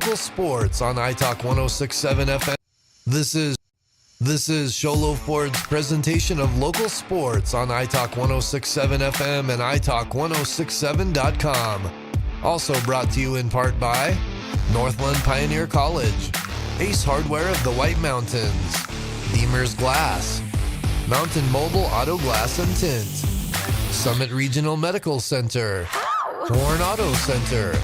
local sports on iTalk 106.7 FM. This is Sholo Ford's presentation of local sports on iTalk 106.7 FM and iTalk1067.com. Also brought to you in part by Northland Pioneer College, Ace Hardware of the White Mountains, Deemer's Glass, Mountain Mobile Auto Glass and Tint, Summit Regional Medical Center, Horn Auto Center,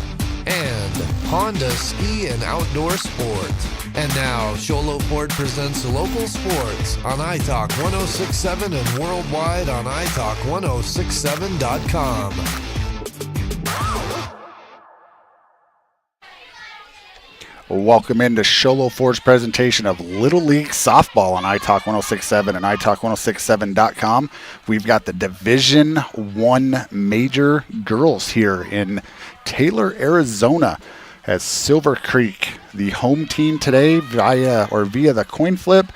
and Honda Ski and Outdoor Sport. And now, Sholo Ford presents local sports on iTalk 106.7 and worldwide on iTalk1067.com. Welcome into Sholo Ford's presentation of Little League Softball on iTalk 106.7 and iTalk1067.com. We've got the Division I Major Girls here in Taylor, Arizona, as Silver Creek, the home team today via the coin flip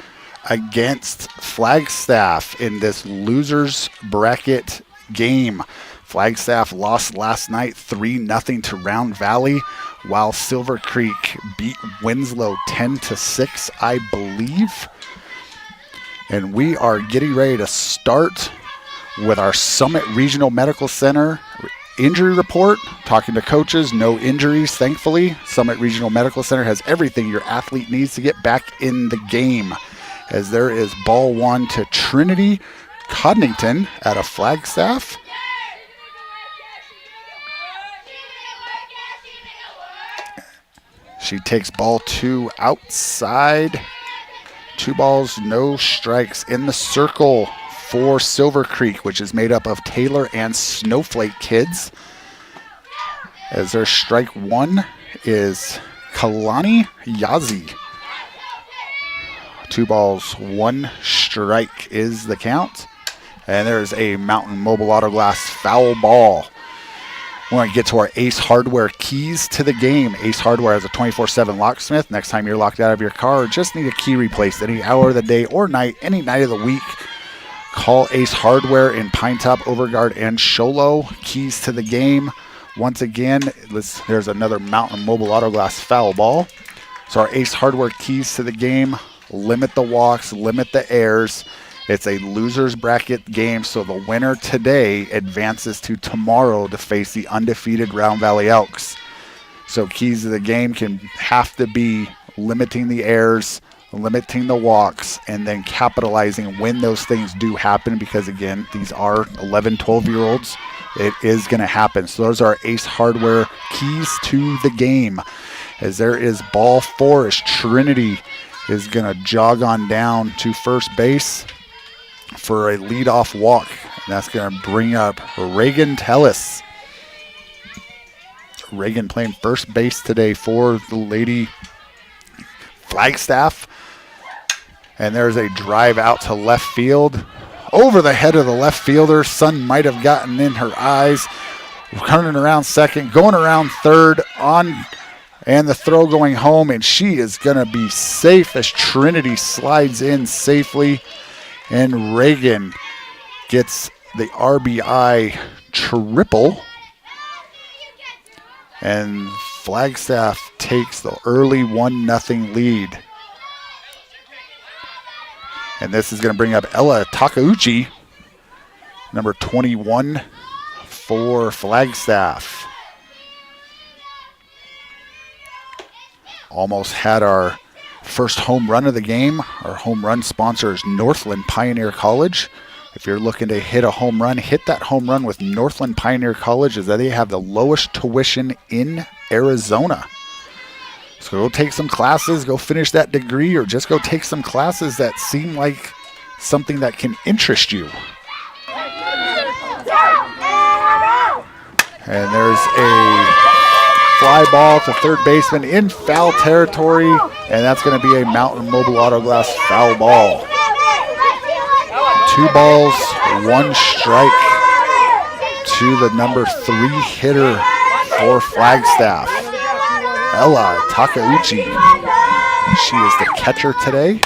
against Flagstaff in this losers bracket game. Flagstaff lost last night 3-0 to Round Valley, while Silver Creek beat Winslow 10-6, I believe. And we are getting ready to start with our Summit Regional Medical Center injury report. Talking to coaches, no injuries, thankfully. Summit Regional Medical Center has everything your athlete needs to get back in the game, as there is ball one to Trinity Codnington out of Flagstaff. She takes ball two outside. 2 balls, no strikes in the circle for Silver Creek, which is made up of Taylor and Snowflake kids. As their strike one is Kalani Yazi. 2 balls, 1 strike is the count. And there's a Mountain Mobile Auto Glass foul ball. We want to get to our Ace Hardware keys to the game. Ace Hardware has a 24/7 locksmith. Next time you're locked out of your car or just need a key replaced any hour of the day or night, any night of the week, call Ace Hardware in Pine Top, Overguard, and Sholo. Keys to the game. Once again, there's another Mountain Mobile Auto Glass foul ball. So our Ace Hardware keys to the game: limit the walks, limit the errors. It's a loser's bracket game, so the winner today advances to tomorrow to face the undefeated Round Valley Elks. So keys to the game have to be limiting the errors, limiting the walks, and then capitalizing when those things do happen, because again, these are 11, 12-year-olds. It is going to happen. So those are Ace Hardware keys to the game. As there is ball 4, as Trinity is going to jog on down to first base for a leadoff walk. And that's going to bring up Reagan Tellis. Reagan playing first base today for the Lady Flagstaff. And there's a drive out to left field. Over the head of the left fielder. Sun might have gotten in her eyes. Turning around second, going around third, and the throw going home. And she is going to be safe as Trinity slides in safely. And Reagan gets the RBI triple. And Flagstaff takes the early 1-0 lead. And this is going to bring up Ella Takauchi, number 21 for Flagstaff. Almost had our first home run of the game. Our home run sponsor is Northland Pioneer College. If you're looking to hit a home run, hit that home run with Northland Pioneer College, as they have the lowest tuition in Arizona. So go take some classes, go finish that degree, or just go take some classes that seem like something that can interest you. And there's a fly ball to third baseman in foul territory, and that's going to be a Mountain Mobile Auto Glass foul ball. 2 balls, 1 strike to the number 3 hitter for Flagstaff, Ella Takauchi. She is the catcher today.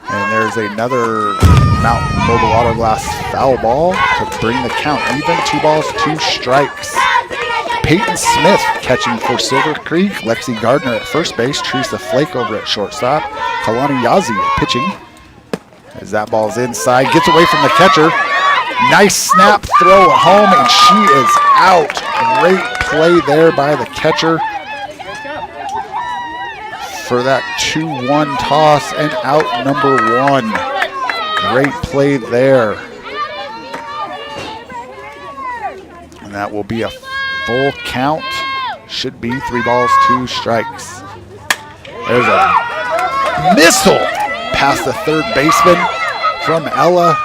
And there's another Mountain Mobile Auto Glass foul ball to bring the count even. 2 balls, 2 strikes. Peyton Smith catching for Silver Creek. Lexi Gardner at first base. Teresa Flake over at shortstop. Kalani Yazi pitching. As that ball's inside, gets away from the catcher. Nice snap throw at home, and she is out. Great play there by the catcher for that 2-1 toss, and out number 1. Great play there. And that will be a full count. Should be 3 balls, 2 strikes. There's a missile past the third baseman from Ella.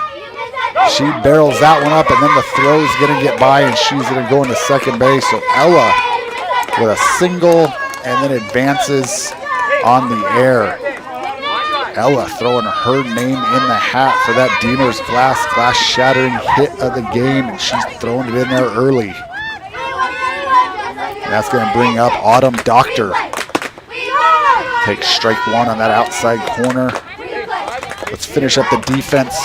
She barrels that one up, and then the throw's going to get by, and she's going to go into second base. So Ella with a single, and then advances on the air. Ella throwing her name in the hat for that Deemer's glass-shattering hit of the game, and she's throwing it in there early. That's going to bring up Autumn Doctor. Takes strike 1 on that outside corner. Let's finish up the defense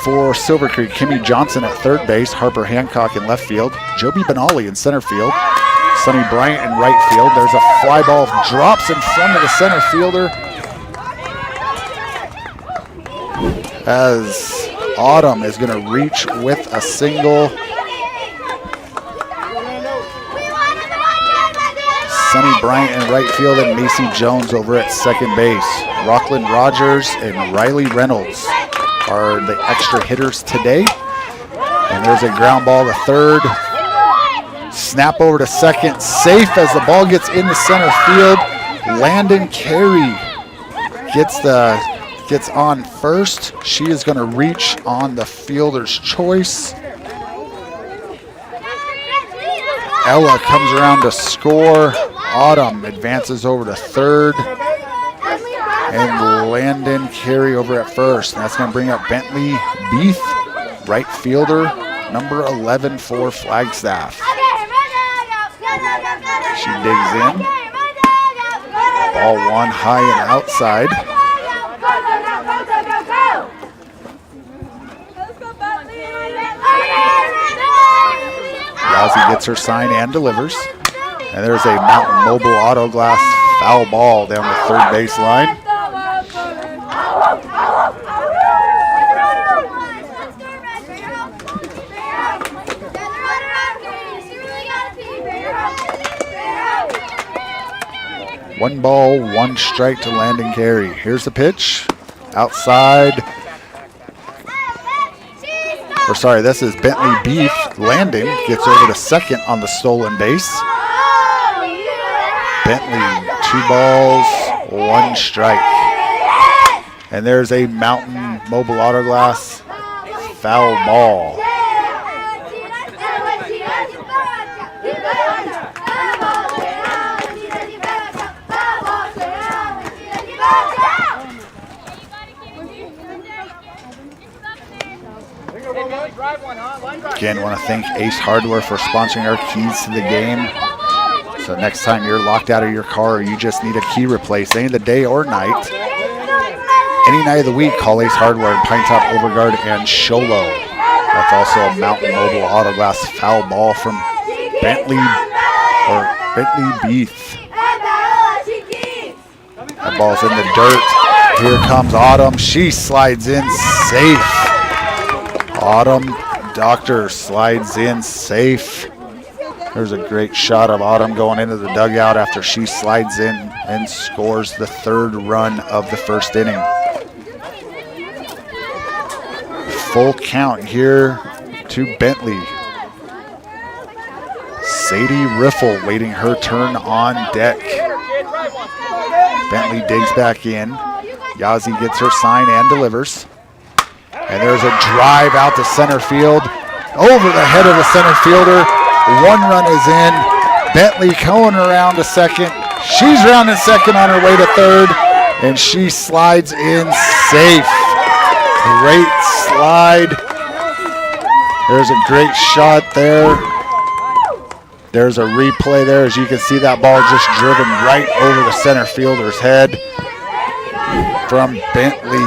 for Silver Creek. Kimmy Johnson at third base, Harper Hancock in left field, Joby Benali in center field, Sunny Bryant in right field. There's a fly ball, drops in front of the center fielder as Autumn is going to reach with a single. Sunny Bryant in right field and Macy Jones over at second base. Rockland Rogers and Riley Reynolds are the extra hitters today. And there's a ground ball to third. Snap over to second. Safe as the ball gets into center field. Landon Carey gets on first. She is going to reach on the fielder's choice. Ella comes around to score. Autumn advances over to third. And Landon Carey over at first. And that's going to bring up Bentley Beath, right fielder, number 11 for Flagstaff. She digs in. Ball 1 high and outside. Yazzie gets her sign and delivers. And there's a Mountain Mobile Auto Glass foul ball down the third base line. One ball, 1 strike to Landon Carey. Here's the pitch. Outside. This is Bentley Beef. Landon gets over to second on the stolen base. Bentley, 2 balls, 1 strike. And there's a Mountain Mobile Auto Glass foul ball. Again, want to thank Ace Hardware for sponsoring our keys to the game. So next time you're locked out of your car or you just need a key replaced, any of the day or night, any night of the week, call Ace Hardware in Pine Top, Overguard, and Sholo. That's also a Mountain Mobile Auto Glass foul ball from Bentley Beef. That ball's in the dirt. Here comes Autumn. She slides in safe. Autumn Doctor slides in safe. There's a great shot of Autumn going into the dugout after she slides in and scores the 3rd run of the 1st inning. Full count here to Bentley. Sadie Riffle waiting her turn on deck. Bentley digs back in. Yazzie gets her sign and delivers. And there's a drive out to center field. Over the head of the center fielder. 1 run is in. Bentley going around to second. She's rounding second on her way to third. And she slides in safe. Great slide. There's a great shot there. There's a replay there. As you can see, that ball just driven right over the center fielder's head from Bentley.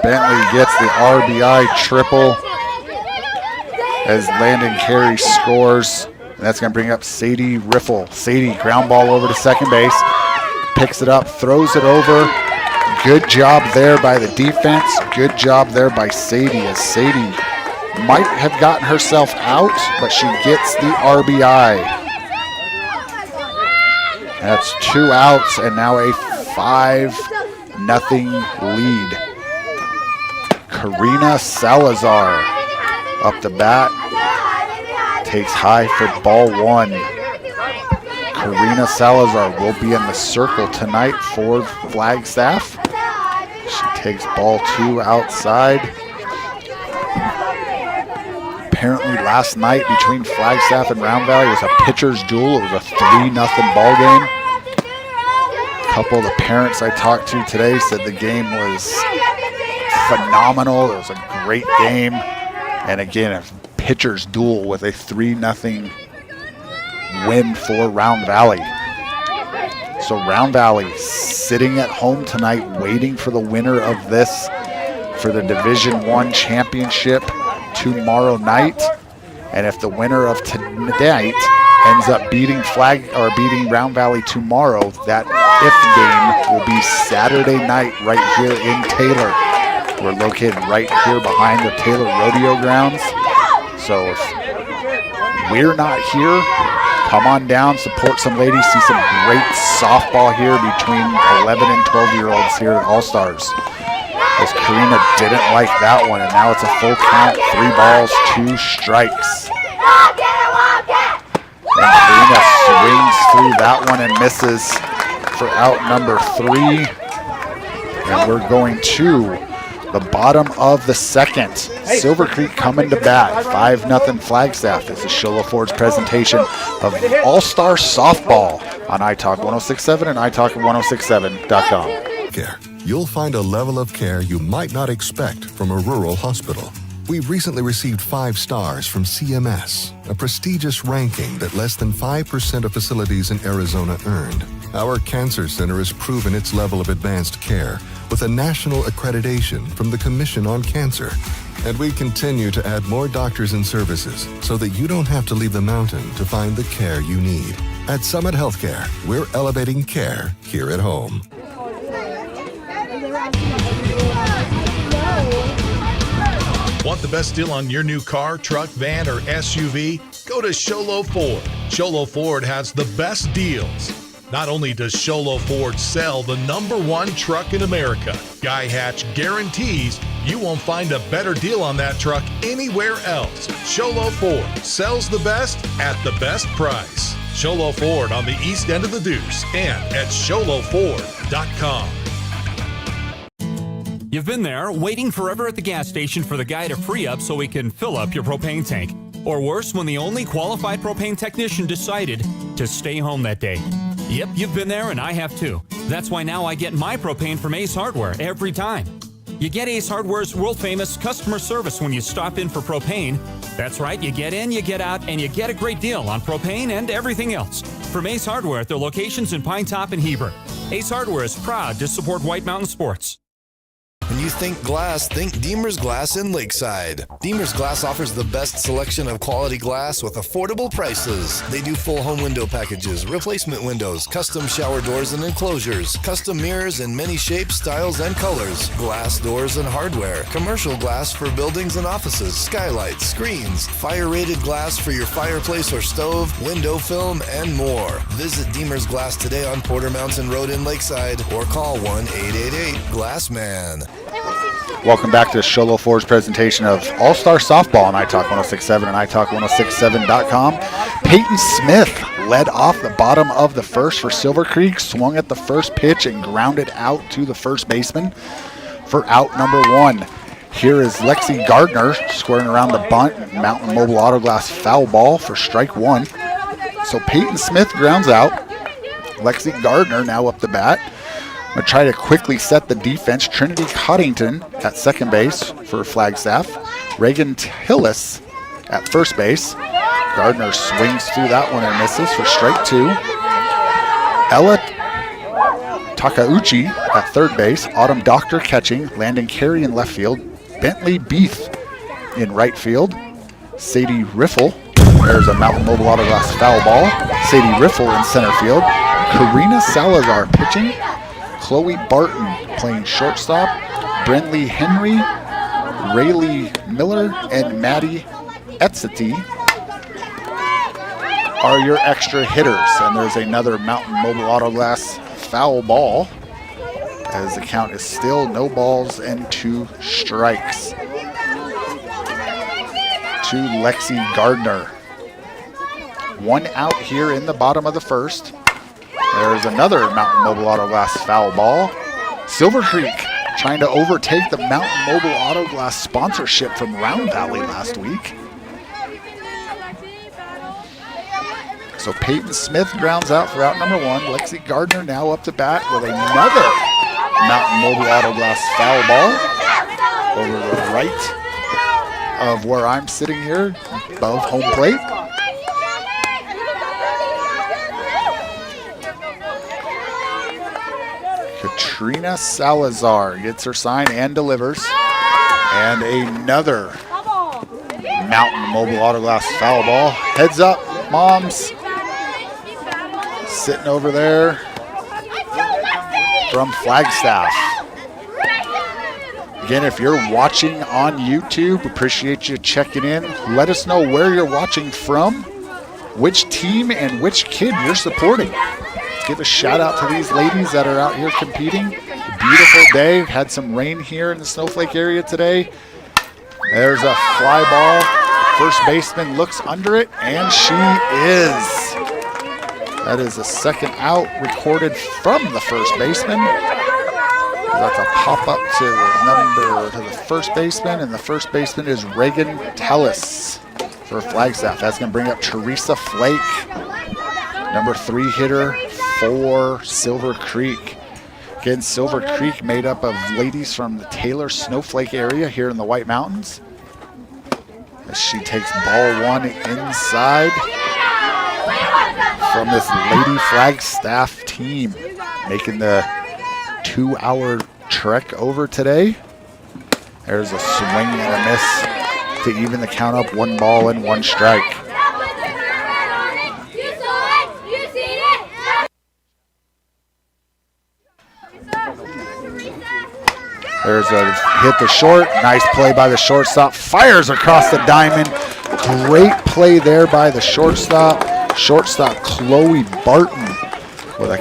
Bentley gets the RBI triple as Landon Carey scores And that's going to bring up Sadie Riffle. Sadie, ground ball over to second base. Picks it up, throws it over. Good job there by the defense. Good job there by Sadie, as Sadie might have gotten herself out, but she gets the RBI. That's 2 outs and now a 5-0 lead. Karina Salazar up the bat. Takes high for ball 1. Karina Salazar will be in the circle tonight for Flagstaff. She takes ball 2 outside. Apparently last night between Flagstaff and Round Valley was a pitcher's duel. It was a 3-0 ball game. A couple of the parents I talked to today said the game was phenomenal. It was a great game. And again, a pitcher's duel with a 3-0 win for Round Valley. So Round Valley sitting at home tonight waiting for the winner of this for the Division I championship tomorrow night. And if the winner of tonight ends up beating Round Valley tomorrow, that if game will be Saturday night right here in Taylor. We're located right here behind the Taylor Rodeo grounds. So if we're not here, come on down, support some ladies, see some great softball here between 11 and 12-year-olds here at All-Stars. As Karina didn't like that one, and now it's a full count, 3 balls, 2 strikes. And Karina swings through that one and misses for out number 3. And we're going to the bottom of the second. Silver Creek coming to bat. 5-0 Flagstaff. This is Sholo Ford's presentation of All-Star Softball on iTalk 106.7 and iTalk1067.com. Care. You'll find a level of care you might not expect from a rural hospital. We recently received 5 stars from CMS, a prestigious ranking that less than 5% of facilities in Arizona earned. Our cancer center has proven its level of advanced care with a national accreditation from the Commission on Cancer. And we continue to add more doctors and services so that you don't have to leave the mountain to find the care you need. At Summit Healthcare, we're elevating care here at home. Want the best deal on your new car, truck, van, or SUV? Go to Sholo Ford. Sholo Ford has the best deals. Not only does Sholo Ford sell the #1 truck in America, Guy Hatch guarantees you won't find a better deal on that truck anywhere else. Sholo Ford sells the best at the best price. Sholo Ford on the east end of the Deuce and at sholoford.com. You've been there, waiting forever at the gas station for the guy to free up so he can fill up your propane tank. Or worse, when the only qualified propane technician decided to stay home that day. Yep, you've been there and I have too. That's why now I get my propane from Ace Hardware every time. You get Ace Hardware's world-famous customer service when you stop in for propane. That's right, you get in, you get out, and you get a great deal on propane and everything else. From Ace Hardware at their locations in Pine Top and Heber. Ace Hardware is proud to support White Mountain Sports. When you think glass, think Deemer's Glass in Lakeside. Deemer's Glass offers the best selection of quality glass with affordable prices. They do full home window packages, replacement windows, custom shower doors and enclosures, custom mirrors in many shapes, styles, and colors, glass doors and hardware, commercial glass for buildings and offices, skylights, screens, fire-rated glass for your fireplace or stove, window film, and more. Visit Deemer's Glass today on Porter Mountain Road in Lakeside or call 1-888-GLASSMAN. Welcome back to Sholo Ford's presentation of All-Star Softball on iTalk 106.7 and iTalk1067.com. Peyton Smith led off the bottom of the first for Silver Creek, swung at the first pitch and grounded out to the first baseman for out number 1. Here is Lexi Gardner squaring around the bunt. Mountain Mobile Auto Glass foul ball for strike 1. So Peyton Smith grounds out. Lexi Gardner now up the bat. Going to try to quickly set the defense. Trinity Coddington at second base for Flagstaff. Reagan Tillis at first base. Gardner swings through that one and misses for strike 2. Ella Takauchi at third base. Autumn Doctor catching. Landon Carey in left field. Bentley Beath in right field. Sadie Riffle There's a Mountain Mobile Auto Glass foul ball. Sadie Riffle in center field. Karina Salazar pitching. Chloe Barton playing shortstop. Brentley Henry, Rayleigh Miller, and Maddie Etzity are your extra hitters. And there's another Mountain Mobile Auto Glass foul ball, as the count is still no balls and 2 strikes to Lexi Gardner. 1 out here in the bottom of the first. There's another Mountain Mobile Auto Glass foul ball. Silver Creek trying to overtake the Mountain Mobile Auto Glass sponsorship from Round Valley last week. So Peyton Smith grounds out for out number 1. Lexi Gardner now up to bat with another Mountain Mobile Auto Glass foul ball over the right of where I'm sitting here above home plate. Katrina Salazar gets her sign and delivers. And another Mountain Mobile Auto Glass foul ball. Heads up, moms. Sitting over there from Flagstaff. Again, if you're watching on YouTube, appreciate you checking in. Let us know where you're watching from, which team and which kid you're supporting. Give a shout out to these ladies that are out here competing. A beautiful day. Had some rain here in the Snowflake area today. There's a fly ball. First baseman looks under it, and she is. That is a second out recorded from the first baseman. That's a pop up to the first baseman, and the first baseman is Reagan Tellis for Flagstaff. That's going to bring up Teresa Flake, number 3 hitter for Silver Creek. Again, Silver Creek made up of ladies from the Taylor Snowflake area here in the White Mountains. As she takes ball 1 inside from this Lady Flagstaff team, making the 2-hour trek over today. There's a swing and a miss to even the count up. 1 ball and 1 strike. There's a hit to short. Nice play by the shortstop. Fires across the diamond. Great play there by the shortstop. Shortstop Chloe Barton with a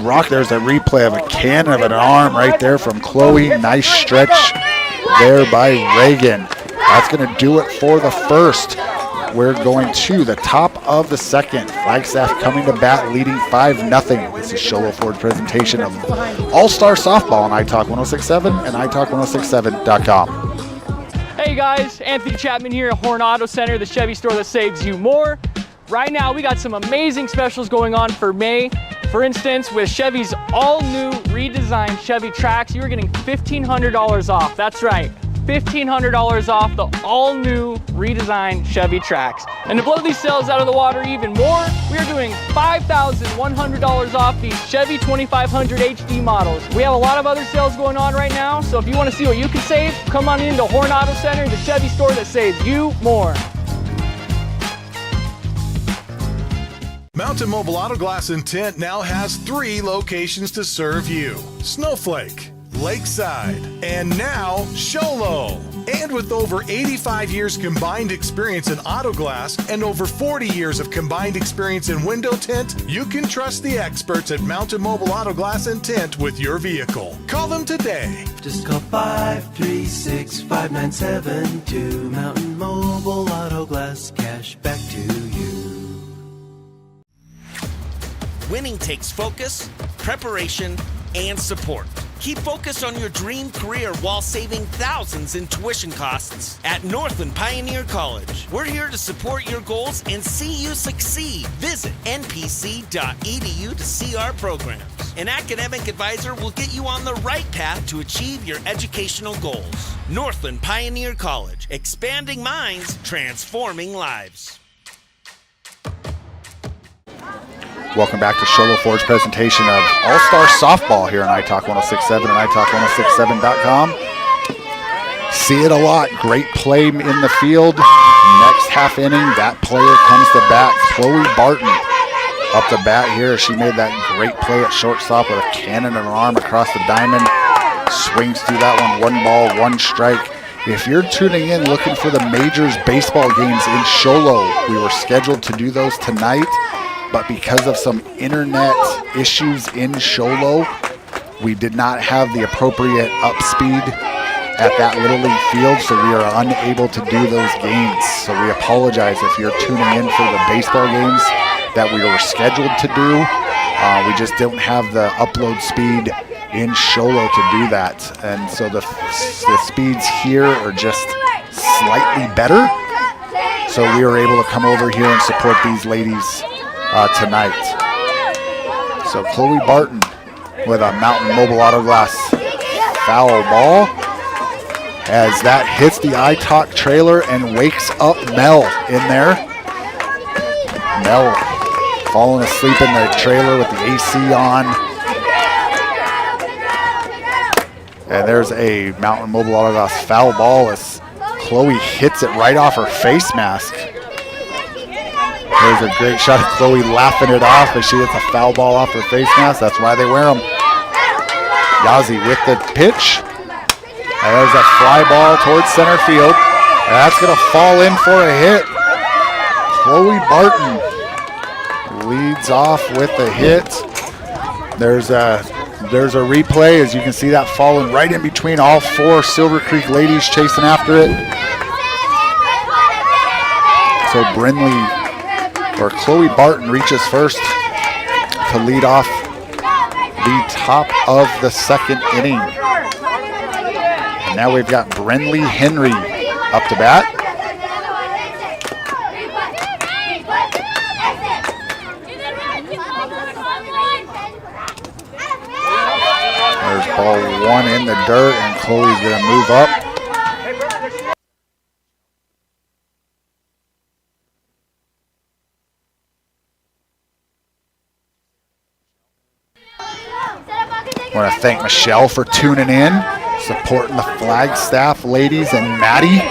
rock. There's a replay of a cannon of an arm right there from Chloe. Nice stretch there by Reagan. That's going to do it for the first. We're going to the top of the second. Flagstaff coming to bat, leading 5-0. This is Sholo Ford's presentation of All-Star Softball on iTalk 106.7 and iTalk106.7.com. Hey guys, Anthony Chapman here at Horn Auto Center, the Chevy store that saves you more. Right now, we got some amazing specials going on for May. For instance, with Chevy's all-new redesigned Chevy Trax, you're getting $1,500 off. That's right, $1,500 off the all-new redesigned Chevy Trax. And to blow these sales out of the water even more, we are doing $5,100 off these Chevy 2500 HD models. We have a lot of other sales going on right now, so if you want to see what you can save, come on into Horn Auto Center, the Chevy store that saves you more. Mountain Mobile Auto Glass and Tint now has 3 locations to serve you: Snowflake, Lakeside, and now Sholo. And with over 85 years combined experience in auto glass and over 40 years of combined experience in window tint, you can trust the experts at Mountain Mobile Auto Glass and Tint with your vehicle. Call them today. Just call 536-5972. Mountain Mobile Auto Glass, cash back to you. Winning takes focus, preparation, and support. Keep focused on your dream career while saving thousands in tuition costs at Northland Pioneer College. We're here to support your goals and see you succeed. Visit npc.edu to see our programs. An academic advisor will get you on the right path to achieve your educational goals. Northland Pioneer College, expanding minds, transforming lives. Welcome back to Sholo Ford's presentation of All-Star Softball here on iTalk 106.7 and iTalk106.7.com. See it a lot. Great play in the field. Next next half inning, that player comes to bat. Chloe Barton up to bat here. She made that great play at shortstop with a cannon and an arm across the diamond. Swings through that one. 1 ball, 1 strike. If you're tuning in looking for the majors baseball games in Show Low, we were scheduled to do those tonight, but because of some internet issues in Show Low, we did not have the appropriate up speed at that Little League field, so we are unable to do those games. So we apologize if you're tuning in for the baseball games that we were scheduled to do. We just don't have the upload speed in Show Low to do that. And so the speeds here are just slightly better. So we were able to come over here and support these ladies tonight. So Chloe Barton with a Mountain Mobile Auto Glass foul ball, as that hits the iTalk trailer and wakes up Mel in there. Mel falling asleep in the trailer with the AC on. And there's a Mountain Mobile Auto Glass foul ball as Chloe hits it right off her face mask. There's a great shot of Chloe laughing it off as she hits a foul ball off her face mask. That's why they wear them. Yazzie with the pitch. And there's a fly ball towards center field. And that's going to fall in for a hit. Chloe Barton leads off with the hit. There's a replay, as you can see that falling right in between all 4 Silver Creek ladies chasing after it. So Chloe Barton reaches first to lead off the top of the 2nd inning. And now we've got Brenly Henry up to bat. There's ball 1 in the dirt, and Chloe's going to move up. I want to thank Michelle for tuning in, supporting the Flagstaff ladies, and Maddie.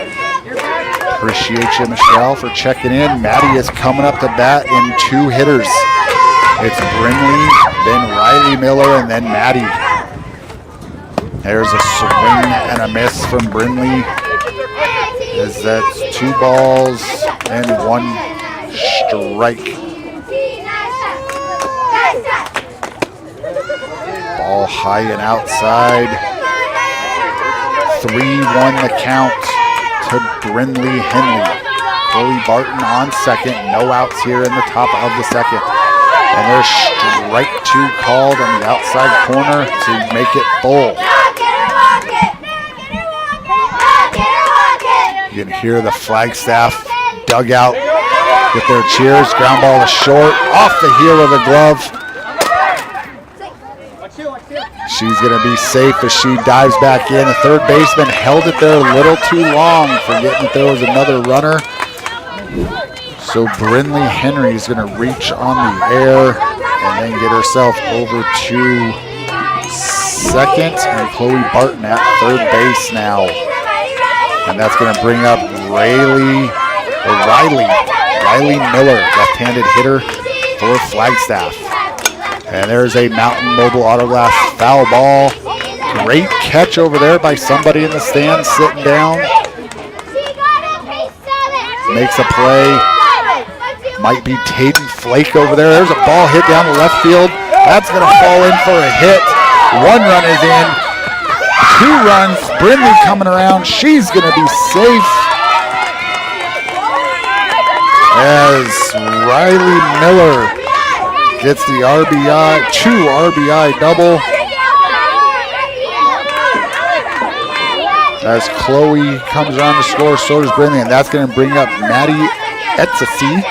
Appreciate you, Michelle, for checking in. Maddie is coming up to bat in 2 hitters. It's Brinley, then Riley Miller, and then Maddie. There's a swing and a miss from Brinley, as that's 2 balls and 1 strike. Ball high and outside. 3-1 the count to Brinley Henley. Chloe Barton on second. No outs here in the top of the 2nd. And there's strike 2 called on the outside corner to make it full. You can hear the Flagstaff dugout with their cheers. Ground ball is short, off the heel of the glove. She's going to be safe as she dives back in. The third baseman held it there a little too long, forgetting that there was another runner. So Brinley Henry is going to reach on the air and then get herself over to second, and Chloe Barton at third base now. And that's going to bring up Riley Miller, left-handed hitter for Flagstaff. And there's a Mountain Mobile Auto Glass foul ball. Great catch over there by somebody in the stands sitting down. Makes a play. Might be Tayden Flake over there. There's a ball hit down the left field. That's going to fall in for a hit. 1 run is in. 2 runs. Brinley coming around. She's going to be safe. As Riley Miller gets the RBI, 2 RBI double. As Chloe comes around to score, so does Brinley, and that's going to bring up Maddie Etsasi.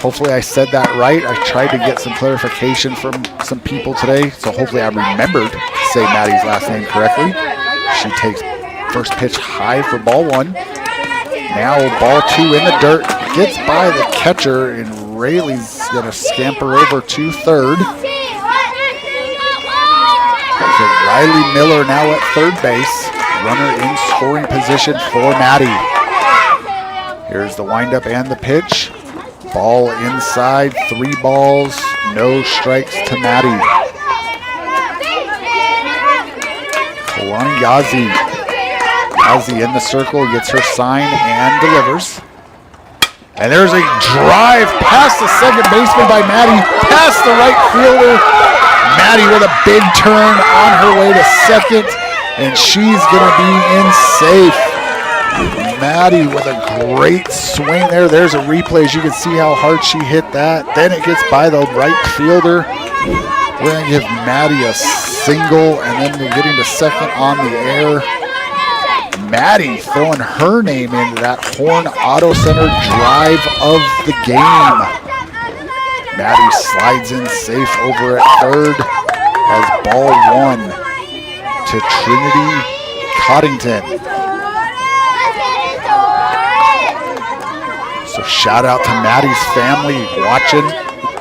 Hopefully I said that right. I tried to get some clarification from some people today, so hopefully I remembered to say Maddie's last name correctly. She takes first pitch high for ball 1. Now ball 2 in the dirt, gets by the catcher, and Rayleigh's going to scamper over to third. So Riley Miller now at third base. Runner in scoring position for Maddie. Here's the windup and the pitch. Ball inside, 3 balls, no strikes to Maddie. Kalani Yazi. Yazi in the circle, gets her sign and delivers. And there's a drive past the second baseman by Maddie, past the right fielder. Maddie with a big turn on her way to second, and she's going to be in safe. Maddie with a great swing there. There's a replay as you can see how hard she hit that. Then it gets by the right fielder. We're going to give Maddie a single, and then we're getting to second on the air. Maddie throwing her name into that Horn Auto Center drive of the game. Maddie slides in safe over at third as ball 1 to Trinity Coddington. So shout out to Maddie's family watching,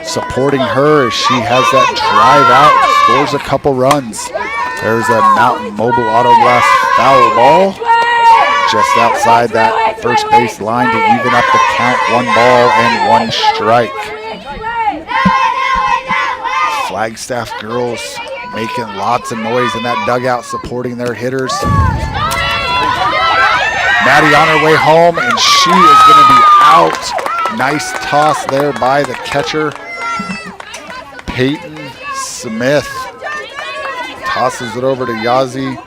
supporting her as she has that drive out, scores a couple runs. There's a Mountain Mobile Auto Glass foul ball just outside that first base line to even up the count. 1 ball and 1 strike. Flagstaff girls making lots of noise in that dugout supporting their hitters. Maddie on her way home, and she is going to be out. Nice toss there by the catcher. Peyton Smith tosses it over to Yazi.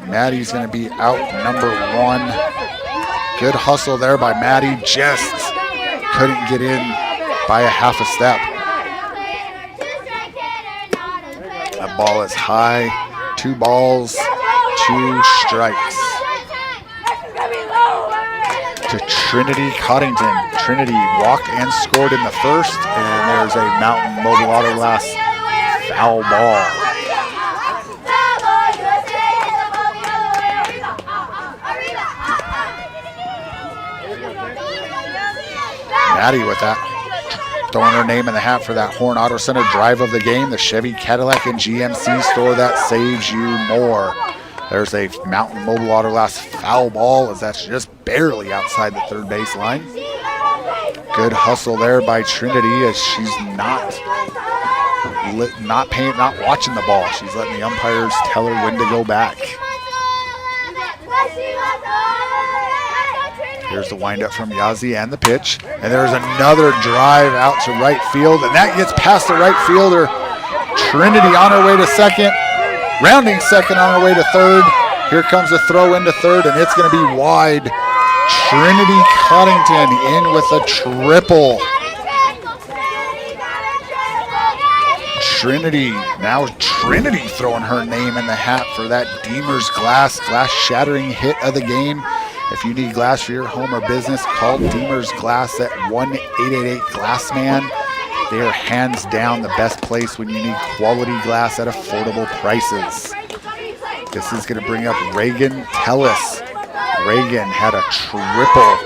Maddie's going to be out number 1. Good hustle there by Maddie. Just couldn't get in by a half a step. That ball is high. 2 balls, 2 strikes. To Trinity Coddington. Trinity walked and scored in the first, and there's a Mountain Mobile Auto Glass foul ball. Maddie with that, throwing her name in the hat for that Horn Auto Center drive of the game, the Chevy, Cadillac, and GMC store that saves you more. There's a Mountain Mobile Auto Glass foul ball as that's just barely outside the third base line. Good hustle there by Trinity as she's not watching the ball. She's letting the umpires tell her when to go back. Here's the windup from Yazi and the pitch. And there's another drive out to right field, and that gets past the right fielder. Trinity on her way to second, rounding second on her way to third. Here comes a throw into third, and it's going to be wide. Trinity Coddington in with a triple. Trinity throwing her name in the hat for that Deemer's glass shattering hit of the game. If you need glass for your home or business, call Deemer's Glass at 1-888-GLASSMAN. They are hands down the best place when you need quality glass at affordable prices. This is going to bring up Reagan Tellis. Reagan had a triple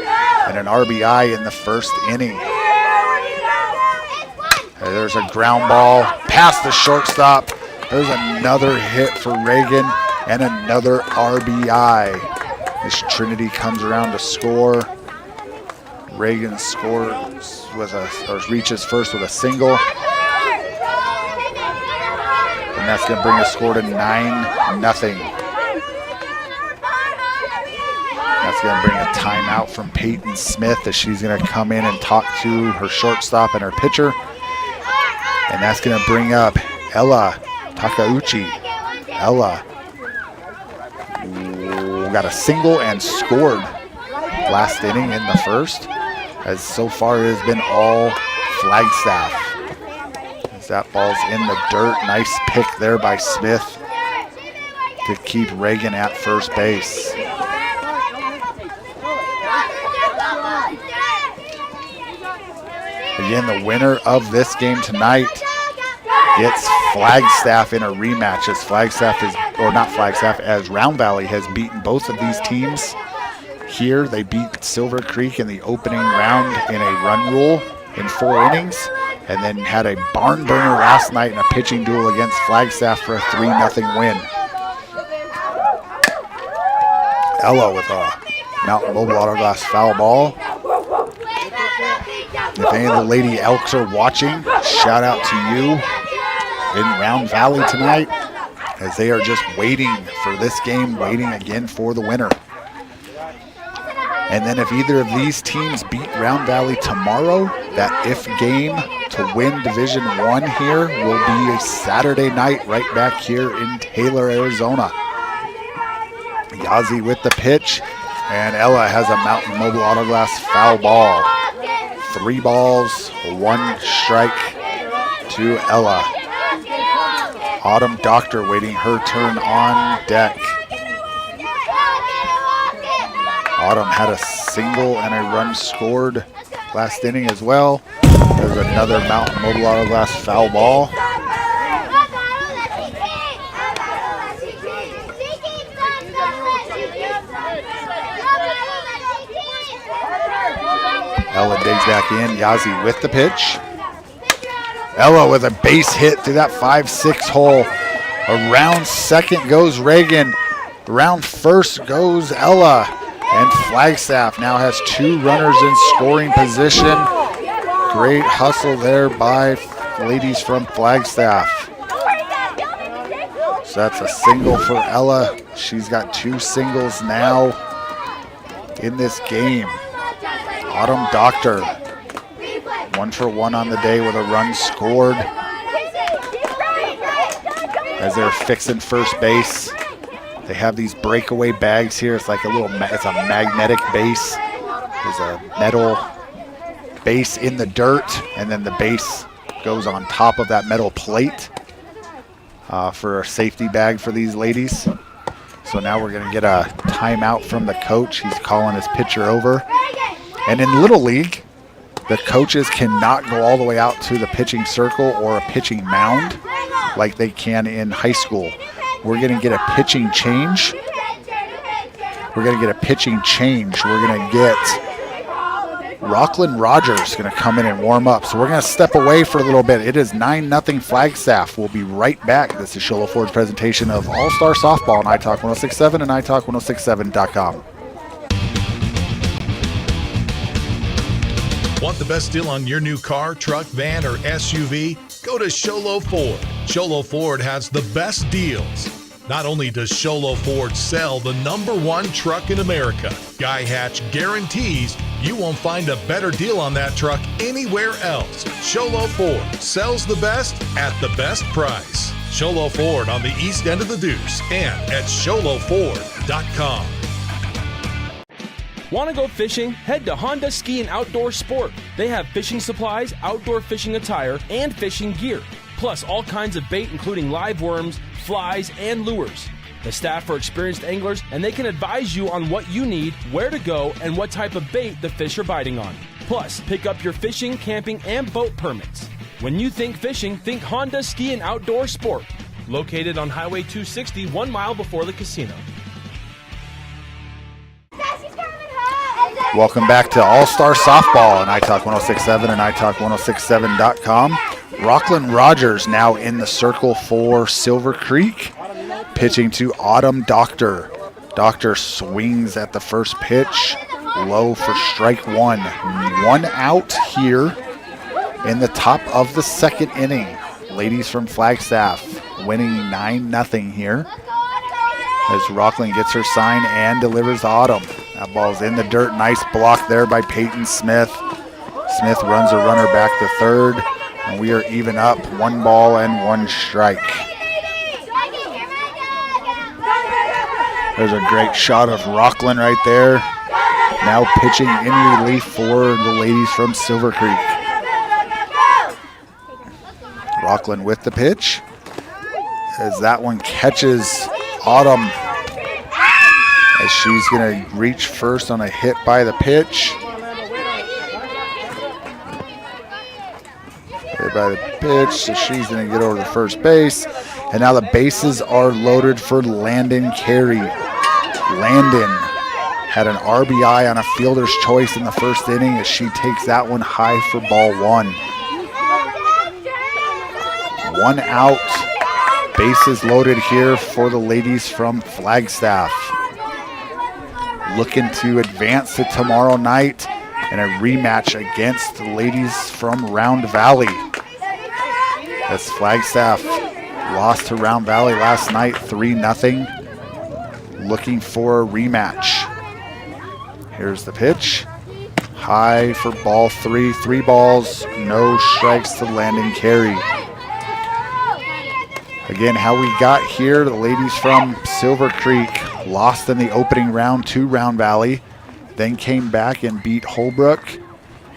and an RBI in the first inning. There's a ground ball past the shortstop. There's another hit for Reagan and another RBI. As Trinity comes around to score. Reagan scores reaches first with a single. And that's going to bring the score to 9-0. That's going to bring a timeout from Peyton Smith as she's going to come in and talk to her shortstop and her pitcher. And that's going to bring up Ella Takauchi. Ella got a single and scored last inning in the first, as so far it has been all Flagstaff. As that ball's in the dirt, nice pick there by Smith to keep Reagan at first base. Again, the winner of this game tonight gets Flagstaff in a rematch as as Round Valley has beaten both of these teams. Here they beat Silver Creek in the opening round in a run rule in 4 innings, and then had a barn burner last night in a pitching duel against Flagstaff for a 3-0 win. Ella with a Mountain Mobile Auto Glass foul ball. any of the Lady Elks are watching, shout out to you in Round Valley tonight, as they are just waiting for this game, waiting again for the winner. And then if either of these teams beat Round Valley tomorrow, that if game to win Division I here will be a Saturday night right back here in Taylor, Arizona. Yazi with the pitch, and Ella has a Mountain Mobile Autoglass foul ball. 3 balls, 1 strike to Ella. Autumn Doctor waiting her turn on deck. Autumn had a single and a run scored last inning as well. There's another Mountain Mobile Autoglass foul ball. Ella digs back in. Yazi with the pitch. Ella with a base hit through that 5-6 hole. Around second goes Reagan. Around first goes Ella. And Flagstaff now has 2 runners in scoring position. Great hustle there by ladies from Flagstaff. So that's a single for Ella. She's got 2 singles now in this game. Autumn Doctor, 1 for 1 on the day with a run scored. As they're fixing first base, they have these breakaway bags here. It's like a little, it's a magnetic base. There's a metal base in the dirt, and then the base goes on top of that metal plate for a safety bag for these ladies. So now we're gonna get a timeout from the coach. He's calling his pitcher over. And in Little League, the coaches cannot go all the way out to the pitching circle or a pitching mound like they can in high school. We're going to get a pitching change. We're going to get Rockland Rogers going to come in and warm up. So we're going to step away for a little bit. It is 9-0 Flagstaff. We'll be right back. This is Sholo Ford's presentation of All-Star Softball on iTalk 1067 and iTalk1067.com. Want the best deal on your new car, truck, van, or SUV? Go to Sholo Ford. Sholo Ford has the best deals. Not only does Sholo Ford sell the #1 truck in America, Guy Hatch guarantees you won't find a better deal on that truck anywhere else. Sholo Ford sells the best at the best price. Sholo Ford on the east end of the Deuce and at SholoFord.com. Want to go fishing? Head to Honda Ski and Outdoor Sport. They have fishing supplies, outdoor fishing attire, and fishing gear. Plus all kinds of bait including live worms, flies, and lures. The staff are experienced anglers and they can advise you on what you need, where to go, and what type of bait the fish are biting on. Plus, pick up your fishing, camping, and boat permits. When you think fishing, think Honda Ski and Outdoor Sport. Located on Highway 260, 1 mile before the casino. Welcome back to All-Star Softball on iTalk 1067 and iTalk1067.com. Rockland Rogers now in the circle for Silver Creek, pitching to Autumn Doctor. Doctor swings at the first pitch, low for strike 1. 1 out here in the top of the second inning. Ladies from Flagstaff winning 9-0 here as Rockland gets her sign and delivers to Autumn. That ball's in the dirt. Nice block there by Peyton Smith. Smith runs a runner back to third, and we are even up 1 ball and 1 strike. There's a great shot of Rockland right there. Now pitching in relief for the ladies from Silver Creek. Rockland with the pitch as that one catches Autumn, as she's going to reach first on a hit by the pitch. Hit by the pitch, so she's going to get over to first base. And now the bases are loaded for Landon Carey. Landon had an RBI on a fielder's choice in the first inning as she takes that one high for ball 1. 1 out. Bases loaded here for the ladies from Flagstaff. Looking to advance to tomorrow night and a rematch against the ladies from Round Valley. As Flagstaff lost to Round Valley last night 3-0. Looking for a rematch. Here's the pitch. High for ball 3. 3 balls, no strikes to Landon Carey. Again, how we got here, the ladies from Silver Creek lost in the opening round to Round Valley, then came back and beat Holbrook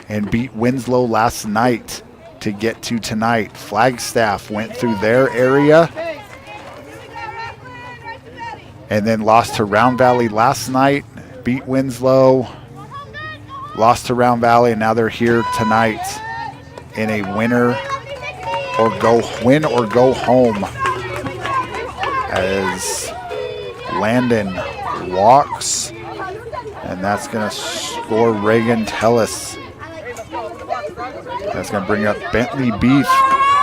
and beat Winslow last night to get to tonight. Flagstaff went through their area and then lost to Round Valley last night, beat Winslow, lost to Round Valley, and now they're here tonight in a win or go home as Landon walks, and that's going to score Reagan Tellis. That's going to bring up Bentley Beef.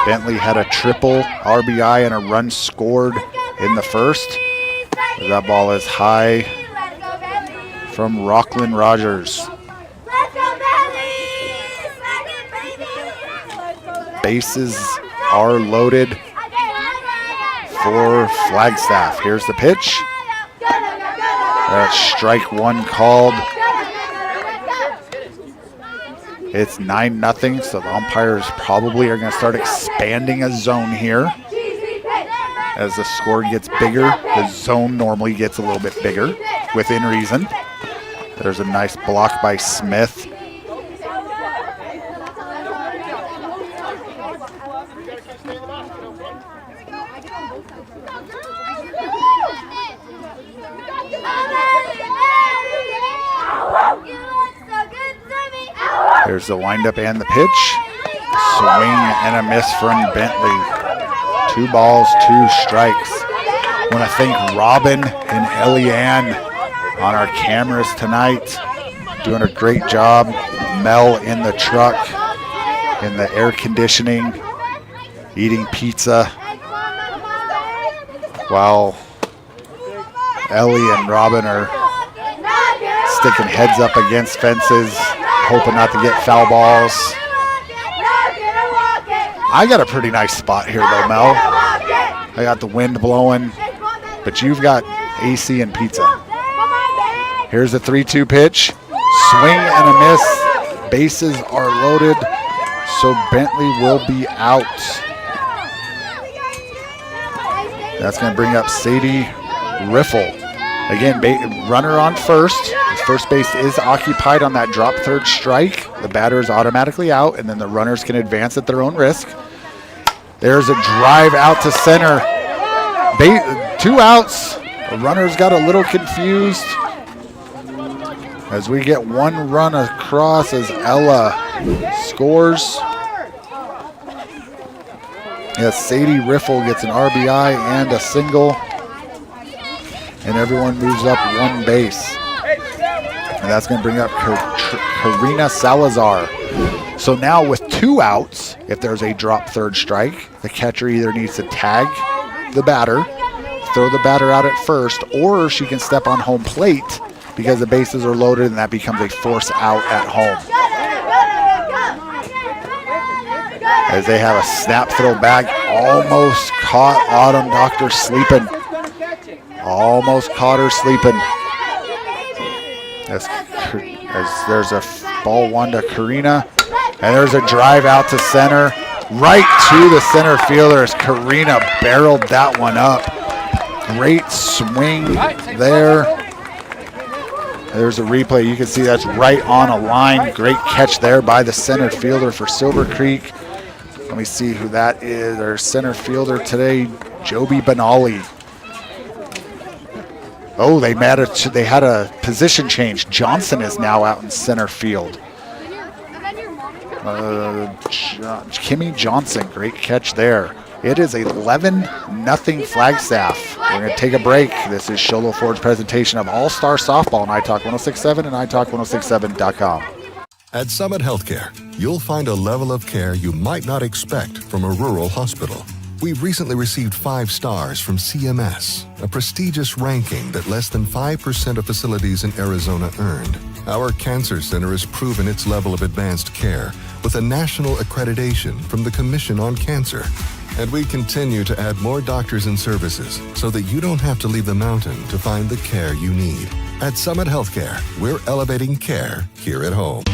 Bentley had a triple RBI and a run scored in the first. That ball is high from Rockland Rogers. Bases are loaded for Flagstaff. Here's the pitch. That's strike 1 called. It's 9-0, so the umpires probably are going to start expanding a zone here. As the score gets bigger, the zone normally gets a little bit bigger, within reason. There's a nice block by Smith. There's the windup and the pitch. Swing and a miss from Bentley. 2 balls, 2 strikes. I want to thank Robin and Eliane on our cameras tonight. Doing a great job. Mel in the truck, in the air conditioning, eating pizza, while Ellie and Robin are sticking heads up against fences, hoping not to get foul balls. I got a pretty nice spot here though, Mel. I got the wind blowing, but you've got AC and pizza. Here's a 3-2 pitch. Swing and a miss. Bases are loaded, so Bentley will be out. That's going to bring up Sadie Riffle. Again, runner on first. First base is occupied on that drop third strike. The batter is automatically out, and then the runners can advance at their own risk. There's a drive out to center. 2 outs. The runners got a little confused as we get 1 run across as Ella scores. Yes, Sadie Riffle gets an RBI and a single, and everyone moves up 1 base. And that's going to bring up Karina Salazar. So now with 2 outs, if there's a drop third strike, the catcher either needs to tag the batter, throw the batter out at first, or she can step on home plate because the bases are loaded and that becomes a force out at home. As they have a snap throw back, almost caught Autumn Doctor sleeping. Almost caught her sleeping. As there's a ball 1 to Karina, and there's a drive out to center, right to the center fielder as Karina barreled that one up. Great swing there. There's a replay. You can see that's right on a line. Great catch there by the center fielder for Silver Creek. Let me see who that is. Their center fielder today, Joby Benali. Oh, they had a position change. Johnson is now out in center field. Kimmy Johnson, great catch there. It is 11-0 Flagstaff. We're going to take a break. This is Sholo Ford's presentation of All-Star Softball on iTalk 1067 and iTalk1067.com. At Summit Healthcare, you'll find a level of care you might not expect from a rural hospital. We've recently received 5 stars from CMS, a prestigious ranking that less than 5% of facilities in Arizona earned. Our cancer center has proven its level of advanced care with a national accreditation from the Commission on Cancer. And we continue to add more doctors and services so that you don't have to leave the mountain to find the care you need. At Summit Healthcare, we're elevating care here at home.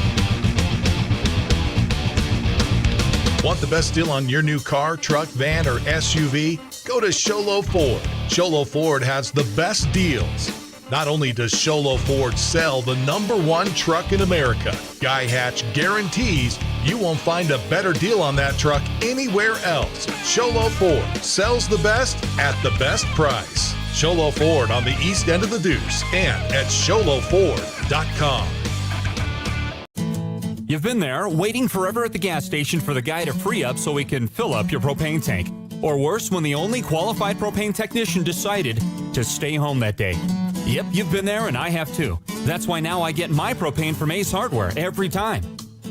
Want the best deal on your new car, truck, van, or SUV? Go to Sholo Ford. Sholo Ford has the best deals. Not only does Sholo Ford sell the #1 truck in America, Guy Hatch guarantees you won't find a better deal on that truck anywhere else. Sholo Ford sells the best at the best price. Sholo Ford on the east end of the Deuce and at sholoford.com. You've been there, waiting forever at the gas station for the guy to free up so he can fill up your propane tank. Or worse, when the only qualified propane technician decided to stay home that day. Yep, you've been there and I have too. That's why now I get my propane from Ace Hardware every time.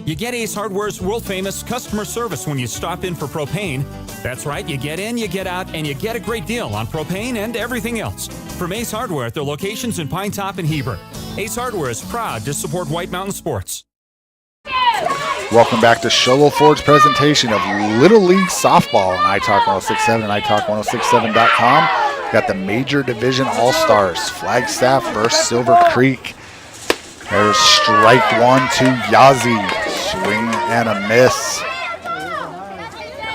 You get Ace Hardware's world-famous customer service when you stop in for propane. That's right, you get in, you get out, and you get a great deal on propane and everything else. From Ace Hardware at their locations in Pine Top and Heber. Ace Hardware is proud to support White Mountain Sports. Welcome back to Sholo Ford's presentation of Little League Softball on iTalk 1067 and iTalk1067.com. Got the Major Division All-Stars, Flagstaff versus Silver Creek. There's strike one to Yazi. Swing and a miss.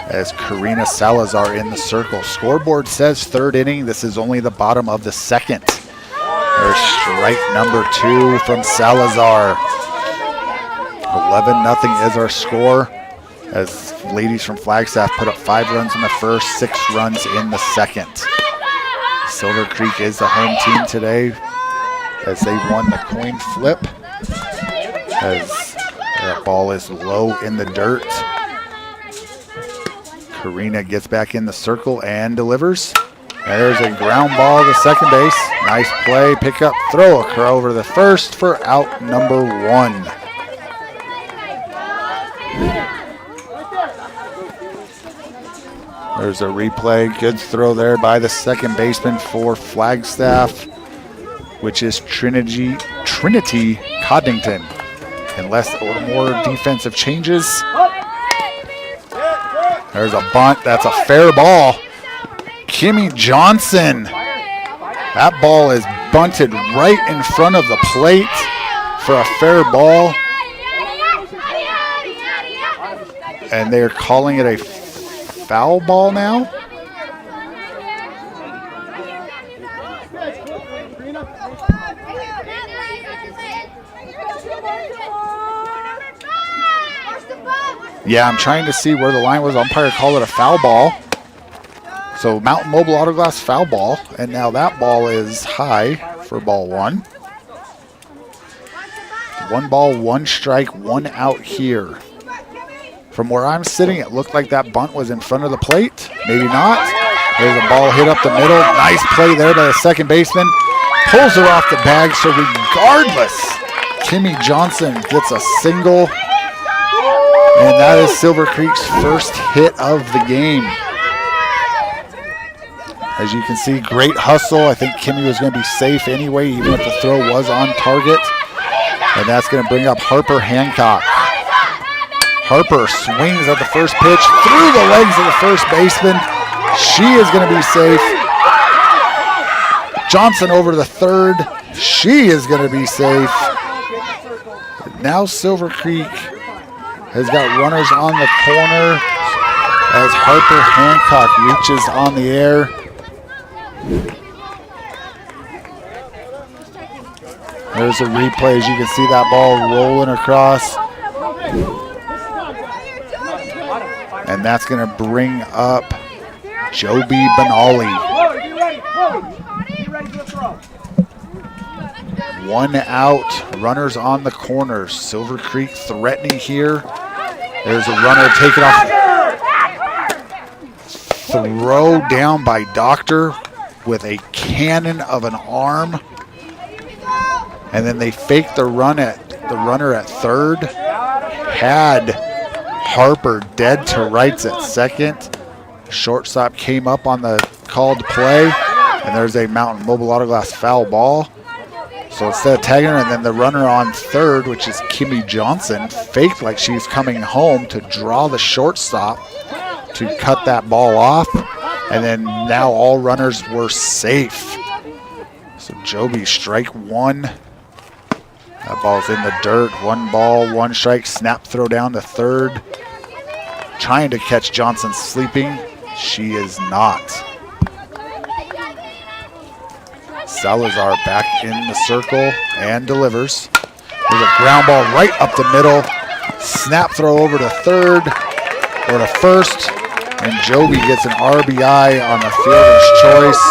As Karina Salazar in the circle. Scoreboard says third inning. This is only the bottom of the second. There's strike number 2 from Salazar. 11-0 is our score as ladies from Flagstaff put up 5 runs in the first, 6 runs in the second. Silver Creek is the home team today as they won the coin flip as that ball is low in the dirt. Karina gets back in the circle and delivers. And there's a ground ball to second base. Nice play, pick up, throw a curl over the first for out number 1. There's a replay. Good throw there by the second baseman for Flagstaff, which is Trinity Coddington. Unless or more defensive changes. There's a bunt. That's a fair ball. Kimmy Johnson. That ball is bunted right in front of the plate for a fair ball. And they're calling it a foul ball now. Yeah, I'm trying to see where the line was. Umpire called it a foul ball. So Mountain Mobile Auto Glass foul ball. And now that ball is high for ball 1. 1 ball, 1 strike, 1 out here. From where I'm sitting, it looked like that bunt was in front of the plate. Maybe not. There's a ball hit up the middle. Nice play there by the second baseman. Pulls her off the bag, so regardless, Kimmy Johnson gets a single. And that is Silver Creek's first hit of the game. As you can see, great hustle. I think Kimmy was going to be safe anyway, even if the throw was on target. And that's going to bring up Harper Hancock. Harper swings at the first pitch through the legs of the first baseman. She is going to be safe. Johnson over to the third. She is going to be safe. Now Silver Creek has got runners on the corner as Harper Hancock reaches on the air. There's a replay as you can see that ball rolling across. And that's going to bring up Joby Benali. 1 out, runners on the corners. Silver Creek threatening here. There's a runner taken off. Throw down by Doctor with a cannon of an arm. And then they faked the runner at third. Had Harper dead to rights at second. Shortstop came up on the called play. And there's a Mountain Mobile Auto Glass foul ball. So instead of tagging her, and then the runner on third, which is Kimmy Johnson, faked like she's coming home to draw the shortstop to cut that ball off. And then now all runners were safe. So Joby, strike one. That ball's in the dirt. 1 ball, 1 strike. Snap throw down to third. Trying to catch Johnson sleeping. She is not. Salazar back in the circle and delivers. There's a ground ball right up the middle. Snap throw over to third or to first. And Joby gets an RBI on the fielder's choice.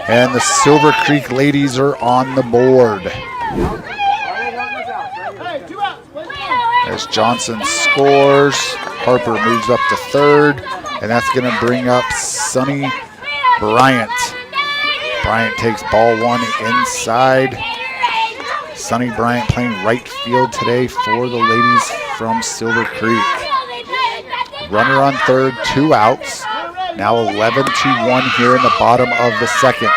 And the Silver Creek ladies are on the board. As Johnson scores, Harper moves up to third, and that's going to bring up Sunny Bryant. Bryant takes ball 1 inside. Sunny Bryant playing right field today for the ladies from Silver Creek. Runner on third, 2 outs. Now 11-1 here in the bottom of the second.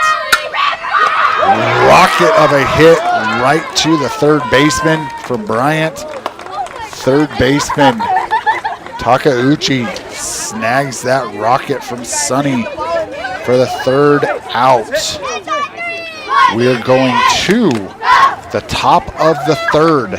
Rocket of a hit right to the third baseman from Bryant. Third baseman Takauchi snags that rocket from Sunny for the third out. We are going to the top of the third.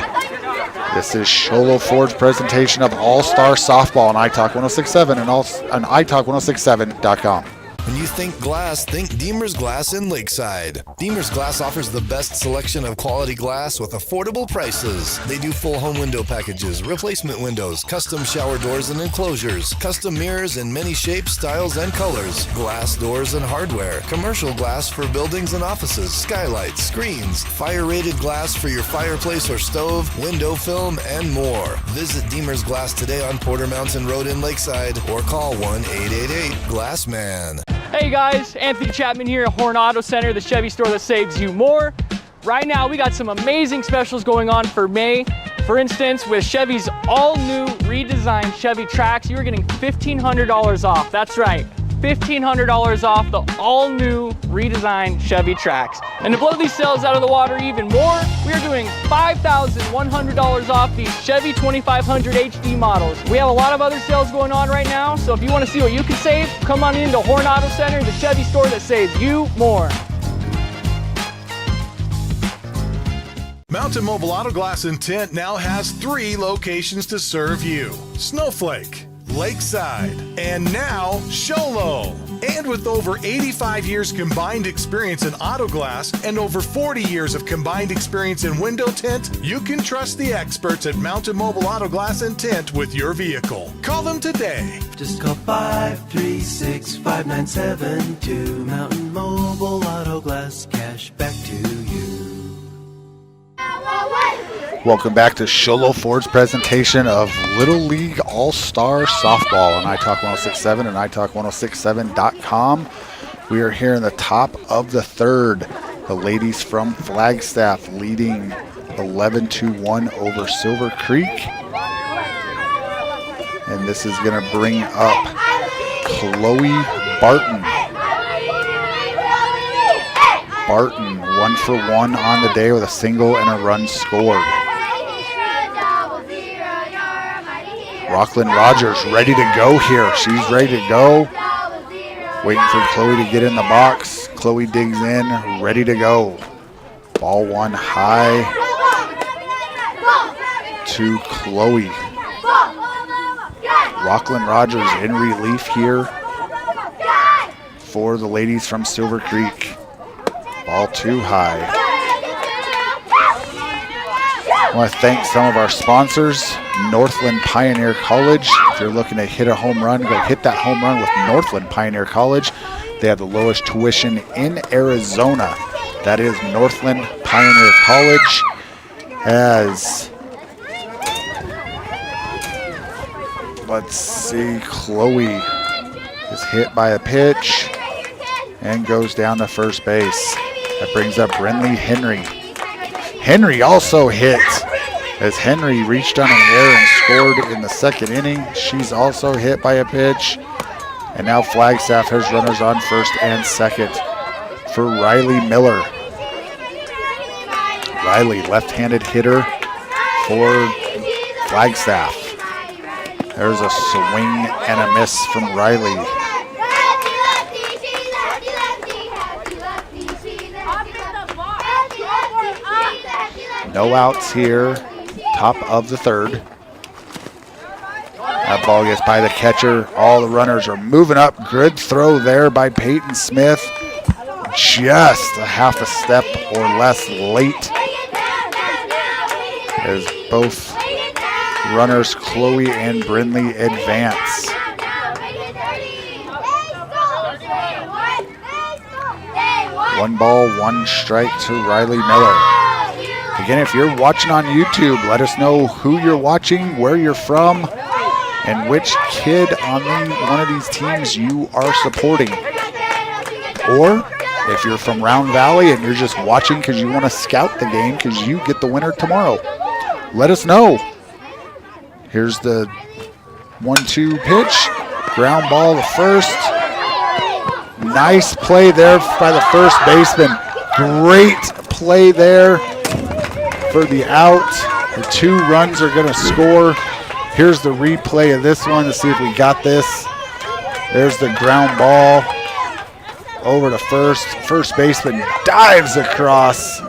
This is Sholo Ford's presentation of All-Star Softball on iTalk 106.7 and on iTalk106.7.com. When you think glass, think Deemer's Glass in Lakeside. Deemer's Glass offers the best selection of quality glass with affordable prices. They do full home window packages, replacement windows, custom shower doors and enclosures, custom mirrors in many shapes, styles, and colors, glass doors and hardware, commercial glass for buildings and offices, skylights, screens, fire-rated glass for your fireplace or stove, window film, and more. Visit Deemer's Glass today on Porter Mountain Road in Lakeside or call 1-888-GLASSMAN. Hey guys, Anthony Chapman here at Horn Auto Center, the Chevy store that saves you more. Right now we got some amazing specials going on for May. For instance, with Chevy's all-new redesigned Chevy Trax, you're getting $1,500 off. That's right, $1,500 off the all-new redesigned Chevy Trax. And to blow these sales out of the water even more, we are doing $5,100 off these Chevy 2500 HD models. We have a lot of other sales going on right now, so if you want to see what you can save, come on into Horn Auto Center, the Chevy store that saves you more. Mountain Mobile Auto Glass and Tint now has 3 locations to serve you: Snowflake, Lakeside, and now Sholo. And with over 85 years combined experience in auto glass and over 40 years of combined experience in window tint, you can trust the experts at Mountain Mobile Auto Glass and Tint with your vehicle. Call them today. Just call 536-5972. Mountain Mobile Auto Glass, cash back to you. Welcome back to Sholo Ford's presentation of Little League All-Star Softball on iTalk 106.7 and iTalk106.7.com. We are here in the top of the third. The ladies from Flagstaff leading 11-1 over Silver Creek. And this is going to bring up Chloe Barton. Barton 1 for 1 on the day with a single and a run scored. Rocklyn Rogers ready to go here. She's ready to go. Waiting for Chloe to get in the box. Chloe digs in, ready to go. Ball 1 high to Chloe. Rocklyn Rogers in relief here for the ladies from Silver Creek. Ball 2 high. I want to thank some of our sponsors. Northland Pioneer College. If you're looking to hit a home run, go hit that home run with Northland Pioneer College. They have the lowest tuition in Arizona. That is Northland Pioneer College. As, let's see, Chloe is hit by a pitch and goes down to first base. That brings up Brenly Henry. Henry also hit as Henry reached on an air and scored in the second inning. She's also hit by a pitch. And now Flagstaff has runners on first and second for Riley Miller. Riley, left-handed hitter for Flagstaff. There's a swing and a miss from Riley. No outs here, top of the third. That ball gets by the catcher. All the runners are moving up. Good throw there by Peyton Smith. Just a half a step or less late. As both runners, Chloe and Brindley, advance. One ball, one strike to Riley Miller. Again, if you're watching on YouTube, let us know who you're watching, where you're from, and which kid on one of these teams you are supporting. Or if you're from Round Valley and you're just watching because you want to scout the game because you get the winner tomorrow, let us know. Here's the 1-2 pitch. Ground ball to first. Nice play there by the first baseman. Great play there for the out. The 2 runs are going to score. Here's the replay of this one to see if we got this. There's the ground ball over to first. First baseman dives across.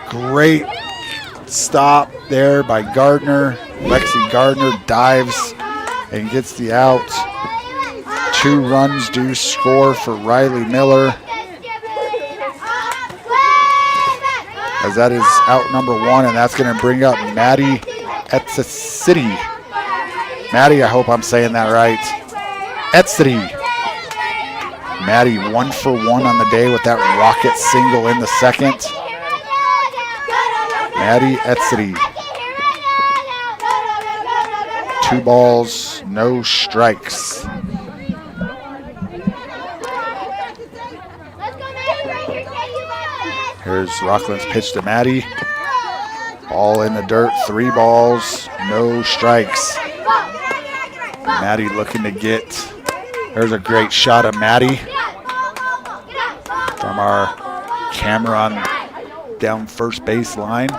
Great stop there by Gardner. Lexi Gardner dives and gets the out. 2 runs do score for Riley Miller. As that is out number 1, and that's going to bring up Maddie Etzcity. Maddie, I hope I'm saying that right. Etzcity. Maddie 1 for 1 on the day with that rocket single in the second. Maddie Etzcity. 2 balls, no strikes. Here's Rockland's pitch to Maddie. Ball in the dirt, 3 balls, no strikes. Maddie looking to get, there's a great shot of Maddie from our camera on down first base line.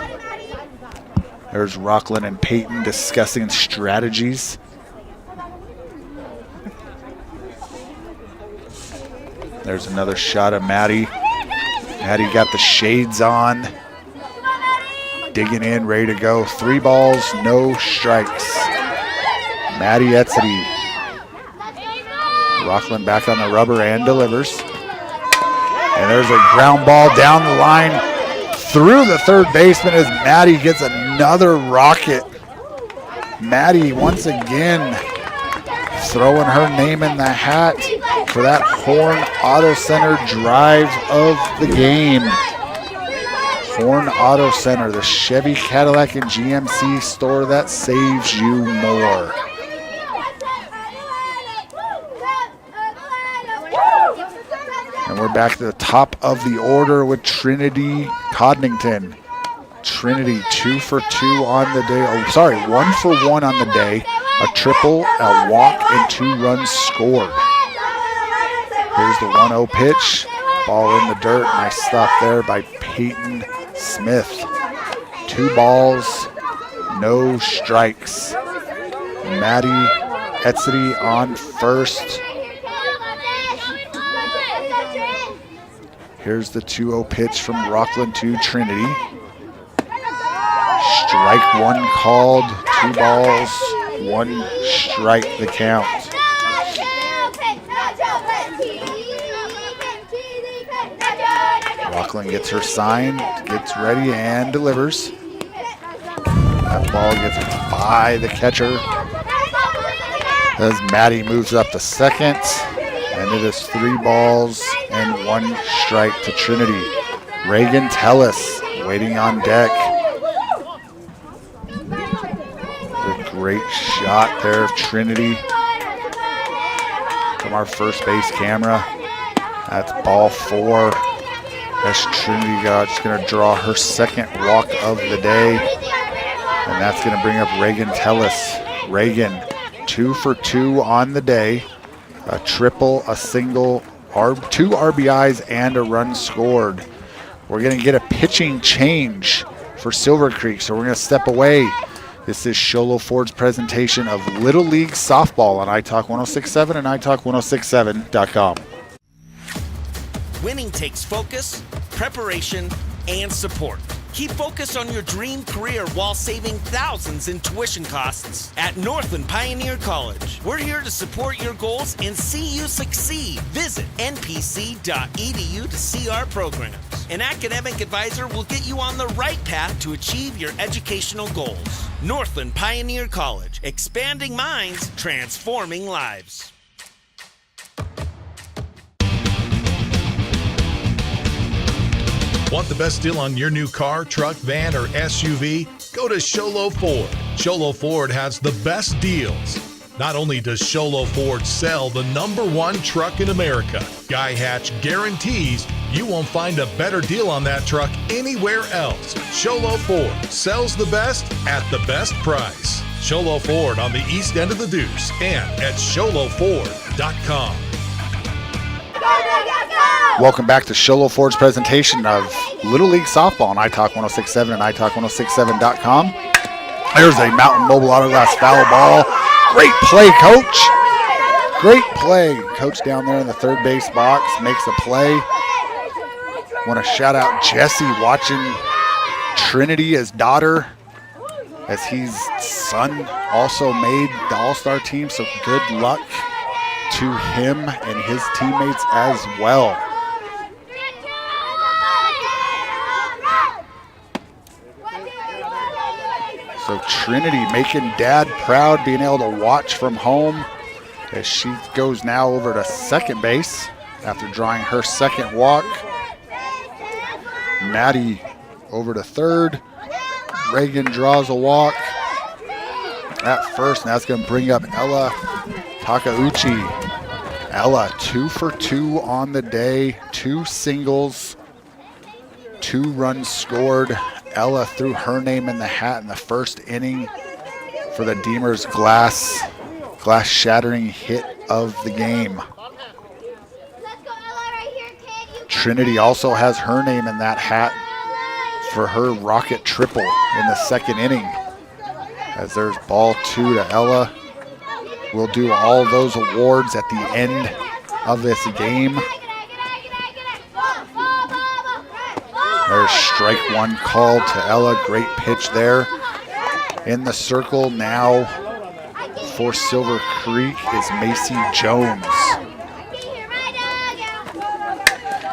There's Rockland and Peyton discussing strategies. There's another shot of Maddie. Maddie got the shades on. Digging in, ready to go. 3 balls, no strikes. Maddie Etzcity. Rockland back on the rubber and delivers. And there's a ground ball down the line through the third baseman as Maddie gets another rocket. Maddie once again throwing her name in the hat for that Horn Auto Center drive of the game. Horn Auto Center, the Chevy, Cadillac, and GMC store that saves you more. And we're back to the top of the order with Trinity Codnington. Trinity 2 for 2 on the day. Oh, sorry, 1 for 1 on the day. A triple, a walk, and 2 runs scored. Here's the 1-0 pitch. Ball in the dirt. Nice stop there by Peyton Smith. 2 balls, no strikes. Maddie Etzcity on first. Here's the 2-0 pitch from Rockland to Trinity. Strike 1 called, 2 balls, 1 strike the count. Rockland gets her sign, gets ready, and delivers. That ball gets by the catcher as Maddie moves up to second. And it is 3 balls and 1 strike to Trinity. Reagan Tellis waiting on deck. A great shot there of Trinity from our first base camera. That's ball 4. As Trinity just going to draw her second walk of the day. And that's going to bring up Reagan Tellis. Reagan 2 for 2 on the day. A triple, a single, 2 RBIs, and a run scored. We're going to get a pitching change for Silver Creek. So we're going to step away. This is Sholo Ford's presentation of Little League Softball on iTalk 106.7 and iTalk1067.com. Winning takes focus, preparation, and support. Keep focused on your dream career while saving thousands in tuition costs at Northland Pioneer College. We're here to support your goals and see you succeed. Visit npc.edu to see our programs. An academic advisor will get you on the right path to achieve your educational goals. Northland Pioneer College, expanding minds, transforming lives. Want the best deal on your new car, truck, van, or SUV? Go to Sholo Ford. Sholo Ford has the best deals. Not only does Sholo Ford sell the #1 truck in America, Guy Hatch guarantees you won't find a better deal on that truck anywhere else. Sholo Ford sells the best at the best price. Sholo Ford on the east end of the Deuce and at sholoford.com. Welcome back to Sholo Ford's presentation of Little League Softball on iTalk 106.7 and iTalk1067.com. There's a Mountain Mobile Autoglass foul ball. Great play, Coach. Great play. Coach down there in the third base box makes a play. Want to shout out Jesse watching Trinity, his daughter, as his son also made the All-Star team, so good luck to him and his teammates as well. So Trinity making Dad proud, being able to watch from home as she goes now over to second base after drawing her second walk. Maddie over to third. Reagan draws a walk at first, and that's going to bring up Ella Takauchi. Ella 2 for 2 on the day, 2 singles, 2 runs scored. Ella threw her name in the hat in the first inning for the Deemers glass-shattering hit of the game. Trinity also has her name in that hat for her rocket triple in the second inning. As there's ball 2 to Ella. We'll do all those awards at the end of this game. There's strike 1 called to Ella. Great pitch there. In the circle now for Silver Creek is Macy Jones.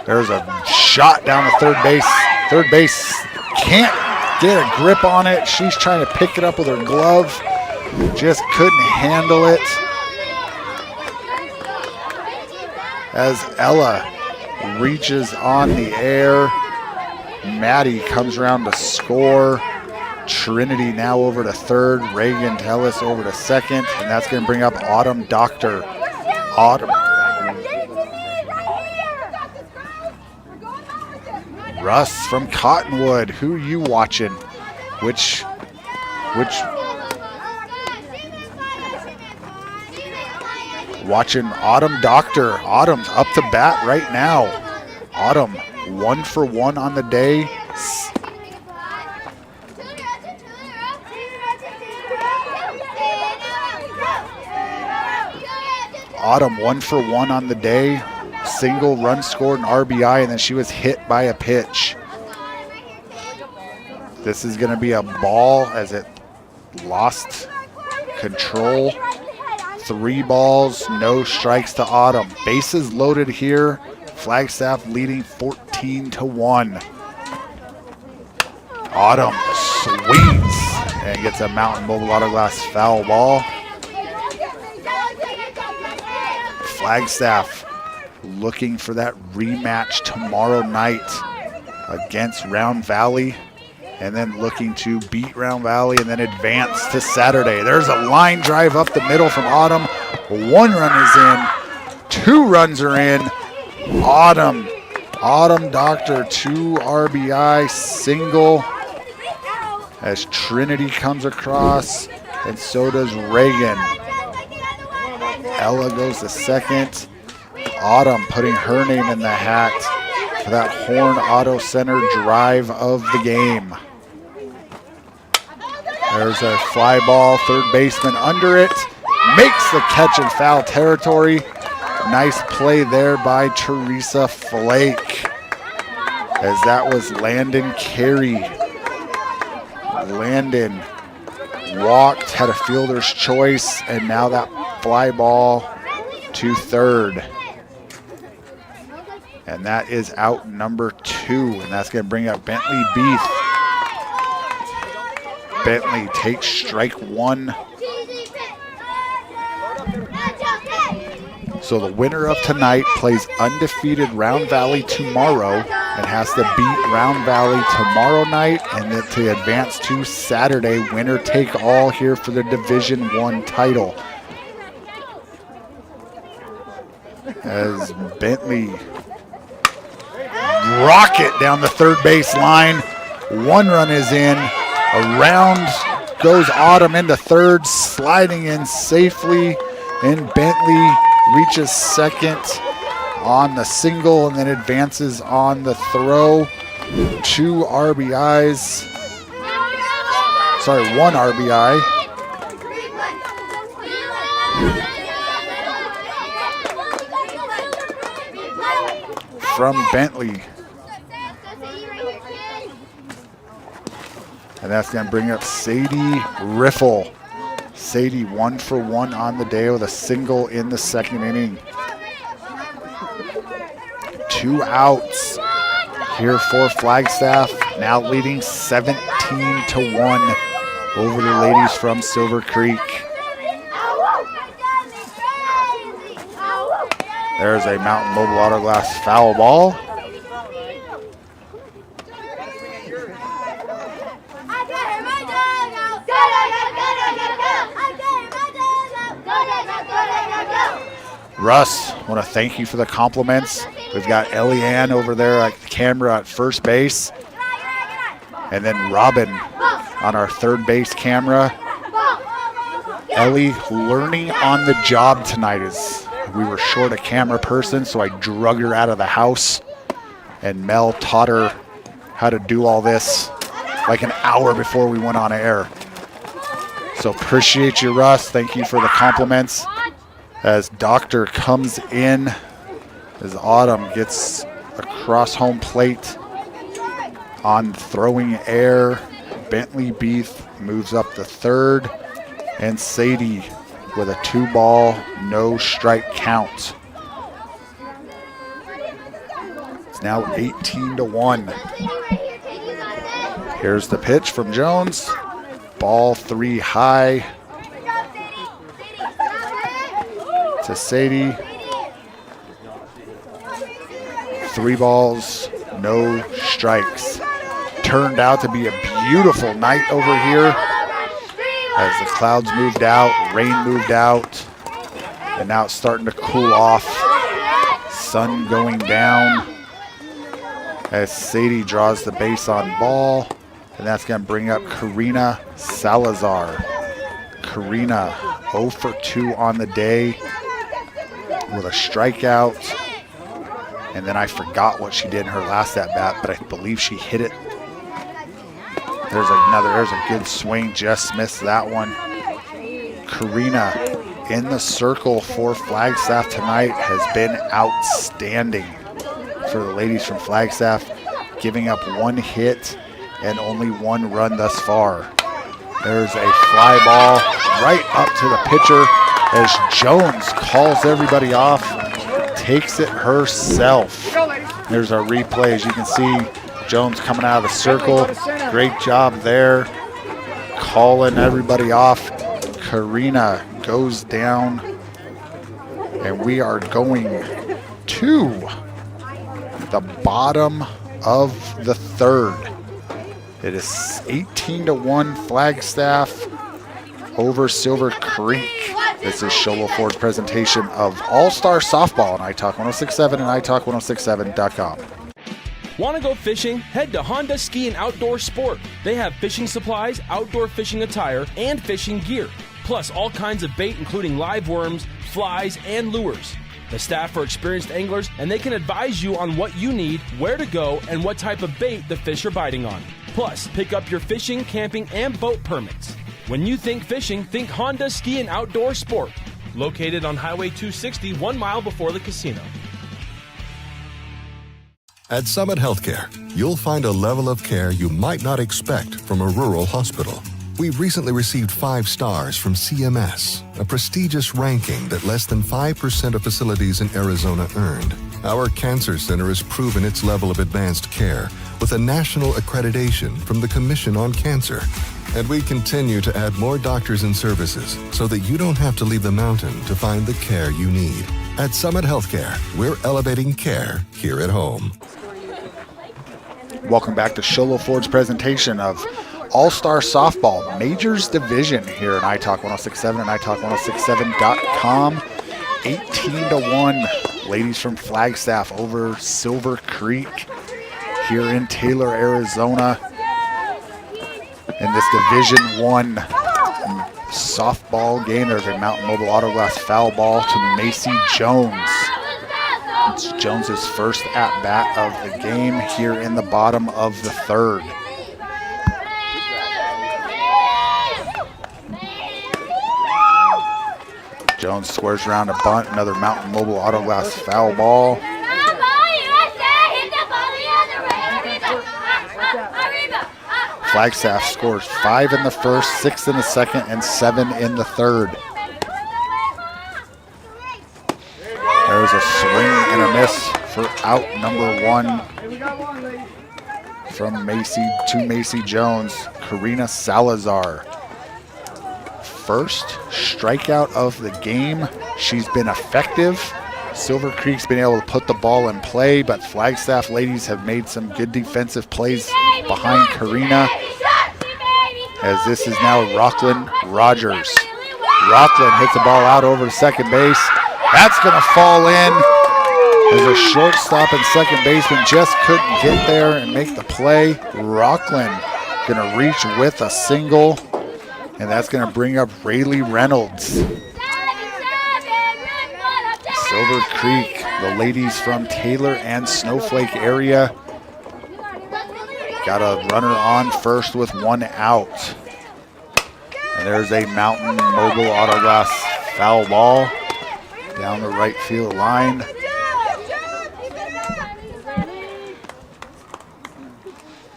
There's a shot down the third base. Third base can't get a grip on it. She's trying to pick it up with her glove. Just couldn't handle it. As Ella reaches on the air. Maddie comes around to score. Trinity now over to third. Reagan Tellis over to second. And that's going to bring up Autumn Doctor. Autumn. Russ from Cottonwood. Who are you watching? Which watching Autumn Doctor. Autumn's up to bat right now. Autumn 1 for 1 on the day. Autumn 1 for 1 on the day. Single, run scored, an RBI, and then she was hit by a pitch. This is going to be a ball as it lost control. 3 balls, no strikes to Autumn. Bases loaded here. Flagstaff leading 14-1. Autumn swings and gets a Mountain Mobile Autoglass foul ball. Flagstaff looking for that rematch tomorrow night against Round Valley, and then looking to beat Round Valley and then advance to Saturday. There's a line drive up the middle from Autumn. 1 run is in. 2 runs are in. Autumn Doctor 2 RBI single as Trinity comes across, and so does Reagan. Ella goes to second. Autumn putting her name in the hat for that Horn Auto Center drive of the game. There's a fly ball, third baseman under it, makes the catch in foul territory. Nice play there by Teresa Flake, as that was Landon Carey. Landon walked, had a fielder's choice, and now that fly ball to third. And that is out number 2, and that's going to bring up Bentley Beath. Bentley takes strike 1. So the winner of tonight plays undefeated Round Valley tomorrow and has to beat Round Valley tomorrow night, and then to advance to Saturday, winner take all here for the Division I title. As Bentley rocket down the third base line. 1 run is in. Around goes Autumn into third, sliding in safely, and Bentley reaches second on the single and then advances on the throw. 2 RBIs. Sorry, 1 RBI. From Bentley. And that's going to bring up Sadie Riffle. Sadie 1 for 1 on the day with a single in the second inning. 2 outs here for Flagstaff, now leading 17-1 over the ladies from Silver Creek. There's a Mountain Mobile Auto Glass foul ball. Russ, I want to thank you for the compliments. We've got Elianne over there at the camera at first base. And then Robin on our third base camera. Ellie learning on the job tonight. As we were short a camera person, so I drug her out of the house. And Mel taught her how to do all this like an hour before we went on air. So appreciate you, Russ. Thank you for the compliments. As Doctor comes in, as Autumn gets across home plate on throwing air. Bentley Beath moves up to third, and Sadie with a 2-ball, no strike count. It's now 18-1. Here's the pitch from Jones. Ball 3 high to Sadie. 3 balls, no strikes. Turned out to be a beautiful night over here as the clouds moved out, rain moved out, and now it's starting to cool off. Sun going down as Sadie draws the base on ball, and that's going to bring up Karina Salazar. Karina 0 for 2 on the day with a strikeout. And then I forgot what she did in her last at-bat, but I believe she hit it. There's a good swing, just missed that one. Karina in the circle for Flagstaff tonight has been outstanding for the ladies from Flagstaff, giving up 1 hit and only 1 run thus far. There's a fly ball right up to the pitcher as Jones calls everybody off, takes it herself. There's our replay. As you can see, Jones coming out of the circle. Great job there, calling everybody off. Karina goes down, and we are going to the bottom of the third. It is 18-1 Flagstaff over Silver Creek. This is Sholo Ford's presentation of All-Star Softball on iTalk 106.7 and iTalk106.7.com. Want to go fishing? Head to Honda Ski and Outdoor Sport. They have fishing supplies, outdoor fishing attire, and fishing gear. Plus all kinds of bait including live worms, flies, and lures. The staff are experienced anglers, and they can advise you on what you need, where to go, and what type of bait the fish are biting on. Plus, pick up your fishing, camping, and boat permits. When you think fishing, think Honda Ski and Outdoor Sport. Located on Highway 260, 1 mile before the casino. At Summit Healthcare, you'll find a level of care you might not expect from a rural hospital. We've recently received 5 stars from CMS, a prestigious ranking that less than 5% of facilities in Arizona earned. Our cancer center has proven its level of advanced care with a national accreditation from the Commission on Cancer. And we continue to add more doctors and services so that you don't have to leave the mountain to find the care you need. At Summit Healthcare, we're elevating care here at home. Welcome back to Sholo Ford's presentation of All-Star Softball Majors Division here at iTalk 1067 and iTalk1067.com. 18-1, ladies from Flagstaff over Silver Creek here in Taylor, Arizona. In this Division 1 softball game, there's a Mountain Mobile Autoglass foul ball to Macy Jones. It's Jones's first at-bat of the game here in the bottom of the third. Jones squares around a bunt, another Mountain Mobile Autoglass foul ball. Flagstaff scores 5 in the first, 6 in the second, and 7 in the third. There's a swing and a miss for out number 1 from Macy Jones, Karina Salazar. First strikeout of the game. She's been effective. Silver Creek's been able to put the ball in play, but Flagstaff ladies have made some good defensive plays behind Karina, as this is now Rocklyn Rogers. Rocklyn hits the ball out over to second base. That's going to fall in. There's a shortstop and second baseman just couldn't get there and make the play. Rocklyn going to reach with a single, and that's going to bring up Rayleigh Reynolds. Silver Creek, the ladies from Taylor and Snowflake area, got a runner on first with 1 out. And there's a Mountain Mobile Autoglass foul ball down the right field line.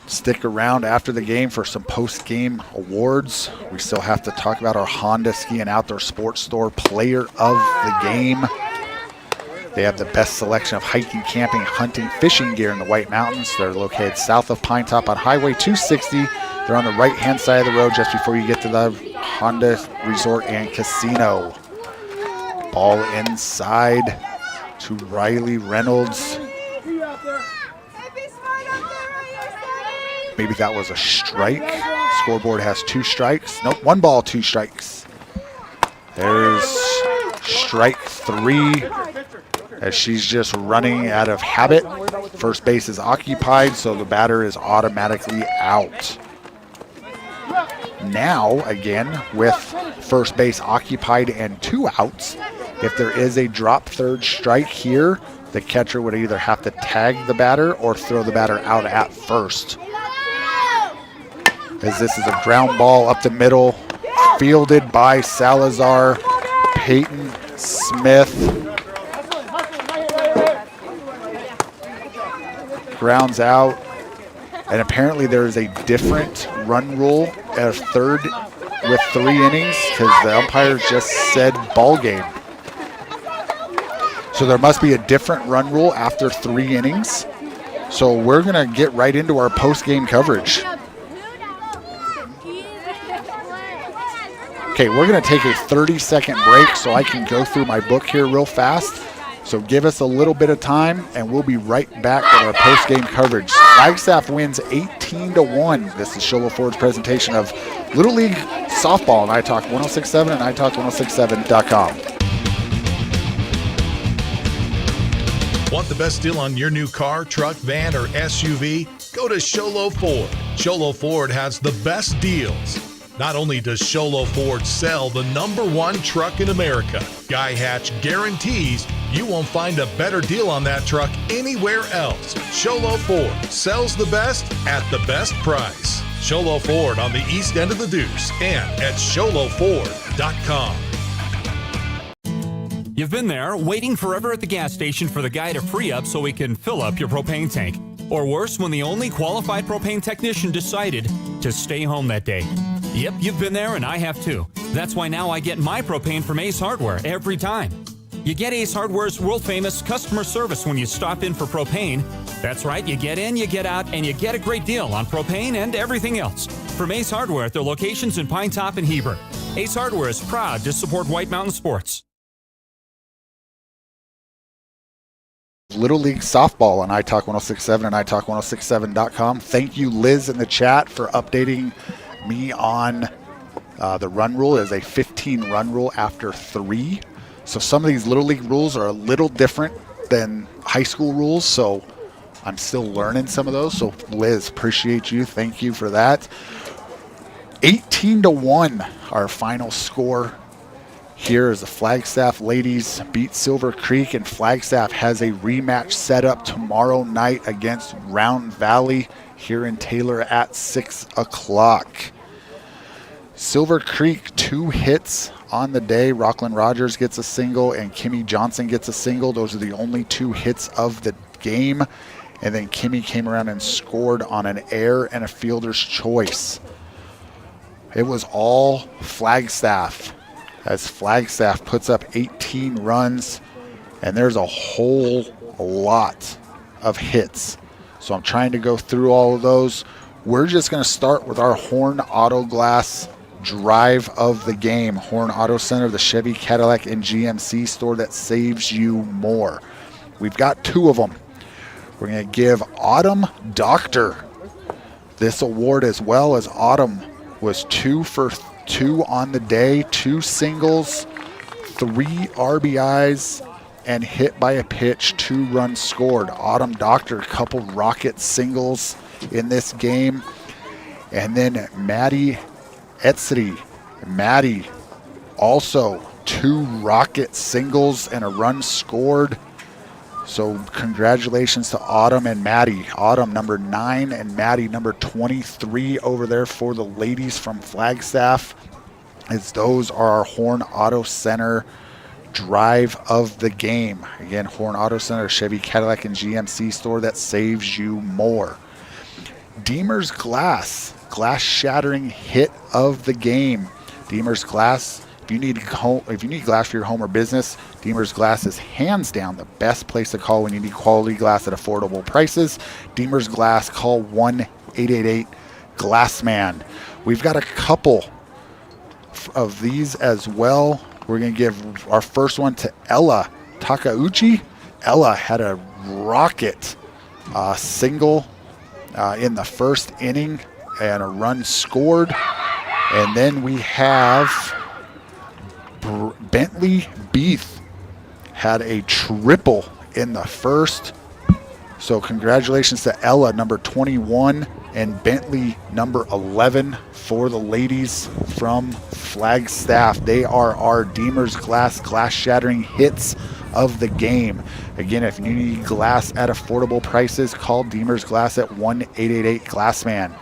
Stick around after the game for some post-game awards. We still have to talk about our Honda Ski and Outdoor Sports Store Player of the Game. They have the best selection of hiking, camping, hunting, fishing gear in the White Mountains. They're located south of Pine Top on Highway 260. They're on the right-hand side of the road just before you get to the Honda Resort and Casino. Ball inside to Rayleigh Reynolds. Maybe that was a strike. Scoreboard has 2 strikes. Nope, 1 ball, 2 strikes. There's strike 3. As she's just running out of habit. First base is occupied, so the batter is automatically out. Now, again, with first base occupied and 2 outs, if there is a drop third strike here, the catcher would either have to tag the batter or throw the batter out at first. As this is a ground ball up the middle, fielded by Salazar, Peyton Smith. Grounds out, and apparently there is a different run rule at third with 3 innings because the umpire just said ball game. So there must be a different run rule after 3 innings. So we're going to get right into our post-game coverage. Okay, we're going to take a 30-second break so I can go through my book here real fast. So give us a little bit of time, and we'll be right back with our post-game coverage. Flagstaff wins 18-1. This is Sholo Ford's presentation of Little League Softball on iTalk 1067 and iTalk1067.com. Want the best deal on your new car, truck, van, or SUV? Go to Sholo Ford. Sholo Ford has the best deals. Not only does Sholo Ford sell the #1 truck in America, Guy Hatch guarantees you won't find a better deal on that truck anywhere else. Sholo Ford sells the best at the best price. Sholo Ford on the east end of the Deuce and at sholoford.com. You've been there, waiting forever at the gas station for the guy to free up so he can fill up your propane tank. Or worse, when the only qualified propane technician decided to stay home that day. Yep, you've been there and I have too. That's why now I get my propane from Ace Hardware every time. You get Ace Hardware's world-famous customer service when you stop in for propane. That's right, you get in, you get out, and you get a great deal on propane and everything else. From Ace Hardware at their locations in Pine Top and Heber. Ace Hardware is proud to support White Mountain Sports. Little League Softball on iTalk 1067 and iTalk1067.com. Thank you, Liz, in the chat for updating me on the run rule. It is a 15-run rule after 3. So some of these Little League rules are a little different than high school rules, so I'm still learning some of those. So, Liz, appreciate you. Thank you for that. 18-1, our final score. Here is the Flagstaff ladies beat Silver Creek, and Flagstaff has a rematch set up tomorrow night against Round Valley here in Taylor at 6 o'clock. Silver Creek, 2 hits on the day. Rockland Rogers gets a single and Kimmy Johnson gets a single. Those are the only 2 hits of the game. And then Kimmy came around and scored on an error and a fielder's choice. It was all Flagstaff, as Flagstaff puts up 18 runs, and there's a whole lot of hits. So I'm trying to go through all of those. We're just going to start with our Horn Auto Glass drive of the game. Horn Auto Center, the Chevy, Cadillac, and GMC store that saves you more. We've got 2 of them. We're going to give Autumn Doctor this award as well, as Autumn was 2 for 2 on the day, 2 singles, 3 RBIs, and hit by a pitch, 2 runs scored. Autumn Doctor, a couple rocket singles in this game. And then Maddie Etsy. Maddie also 2 rocket singles and a run scored. So congratulations to Autumn and Maddie. Autumn number 9 and Maddie number 23 over there for the ladies from Flagstaff, as those are our Horn Auto Center drive of the game. Again, Horn Auto Center, Chevy, Cadillac, and GMC store that saves you more. Deemer's Glass, glass shattering hit of the game. Deemer's Glass, if you need glass for your home or business, Deemer's Glass is hands down the best place to call when you need quality glass at affordable prices. Deemer's Glass, call 1-888-GLASSMAN. We've got a couple of these as well. We're going to give our first one to Ella Takauchi. Ella had a rocket single in the first inning and a run scored. And then we have Bentley Beath had a triple in the first. So congratulations to Ella, number 21, and Bentley, number 11, for the ladies from Flagstaff. They are our Deemer's Glass shattering hits of the game. Again, if you need glass at affordable prices, call Deemer's Glass at 1-888-GLASSMAN.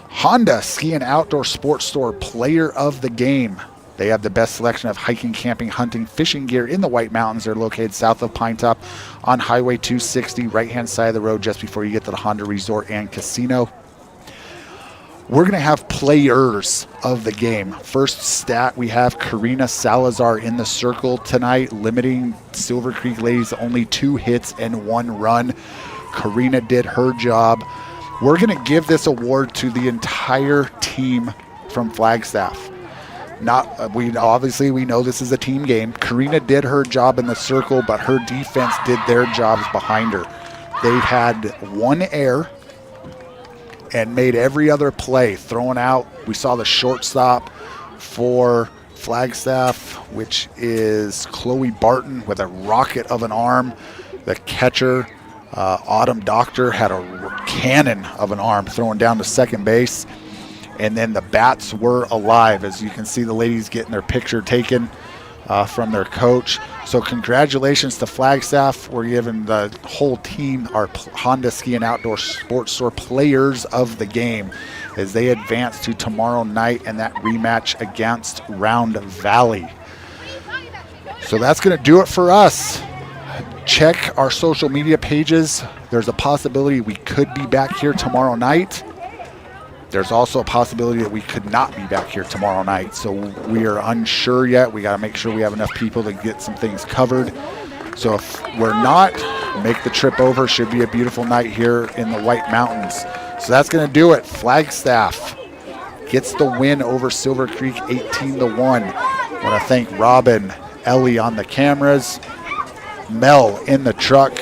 Honda Ski and Outdoor Sports Store player of the game. They have the best selection of hiking, camping, hunting, fishing gear in the White Mountains. They're located south of Pine Top on Highway 260, right-hand side of the road just before you get to the Honda Resort and Casino. We're going to have players of the game. First stat, we have Karina Salazar in the circle tonight, limiting Silver Creek ladies to only 2 hits and 1 run. Karina did her job. We're going to give this award to the entire team from Flagstaff. We know this is a team game. Karina did her job in the circle, but her defense did their jobs behind her. They had 1 error and made every other play, throwing out. We saw the shortstop for Flagstaff, which is Chloe Barton, with a rocket of an arm. The catcher, Autumn Doctor, had a cannon of an arm throwing down to second base. And then the bats were alive. As you can see, the ladies getting their picture taken from their coach. So congratulations to Flagstaff. We're giving the whole team, our Honda Ski and Outdoor Sports Store players of the game, as they advance to tomorrow night and that rematch against Round Valley. So that's going to do it for us. Check our social media pages. There's a possibility we could be back here tomorrow night. There's also a possibility that we could not be back here tomorrow night. So we are unsure yet. We got to make sure we have enough people to get some things covered. So if we're not, make the trip over. Should be a beautiful night here in the White Mountains. So that's going to do it. Flagstaff gets the win over Silver Creek 18-1. I want to thank Robin, Ellie on the cameras, Mel in the truck.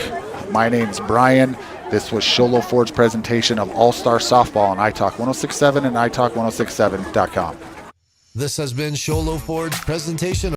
My name's Brian. This was Show Low Ford's presentation of All-Star Softball on iTalk 106.7 and iTalk1067.com. This has been Show Low Ford's presentation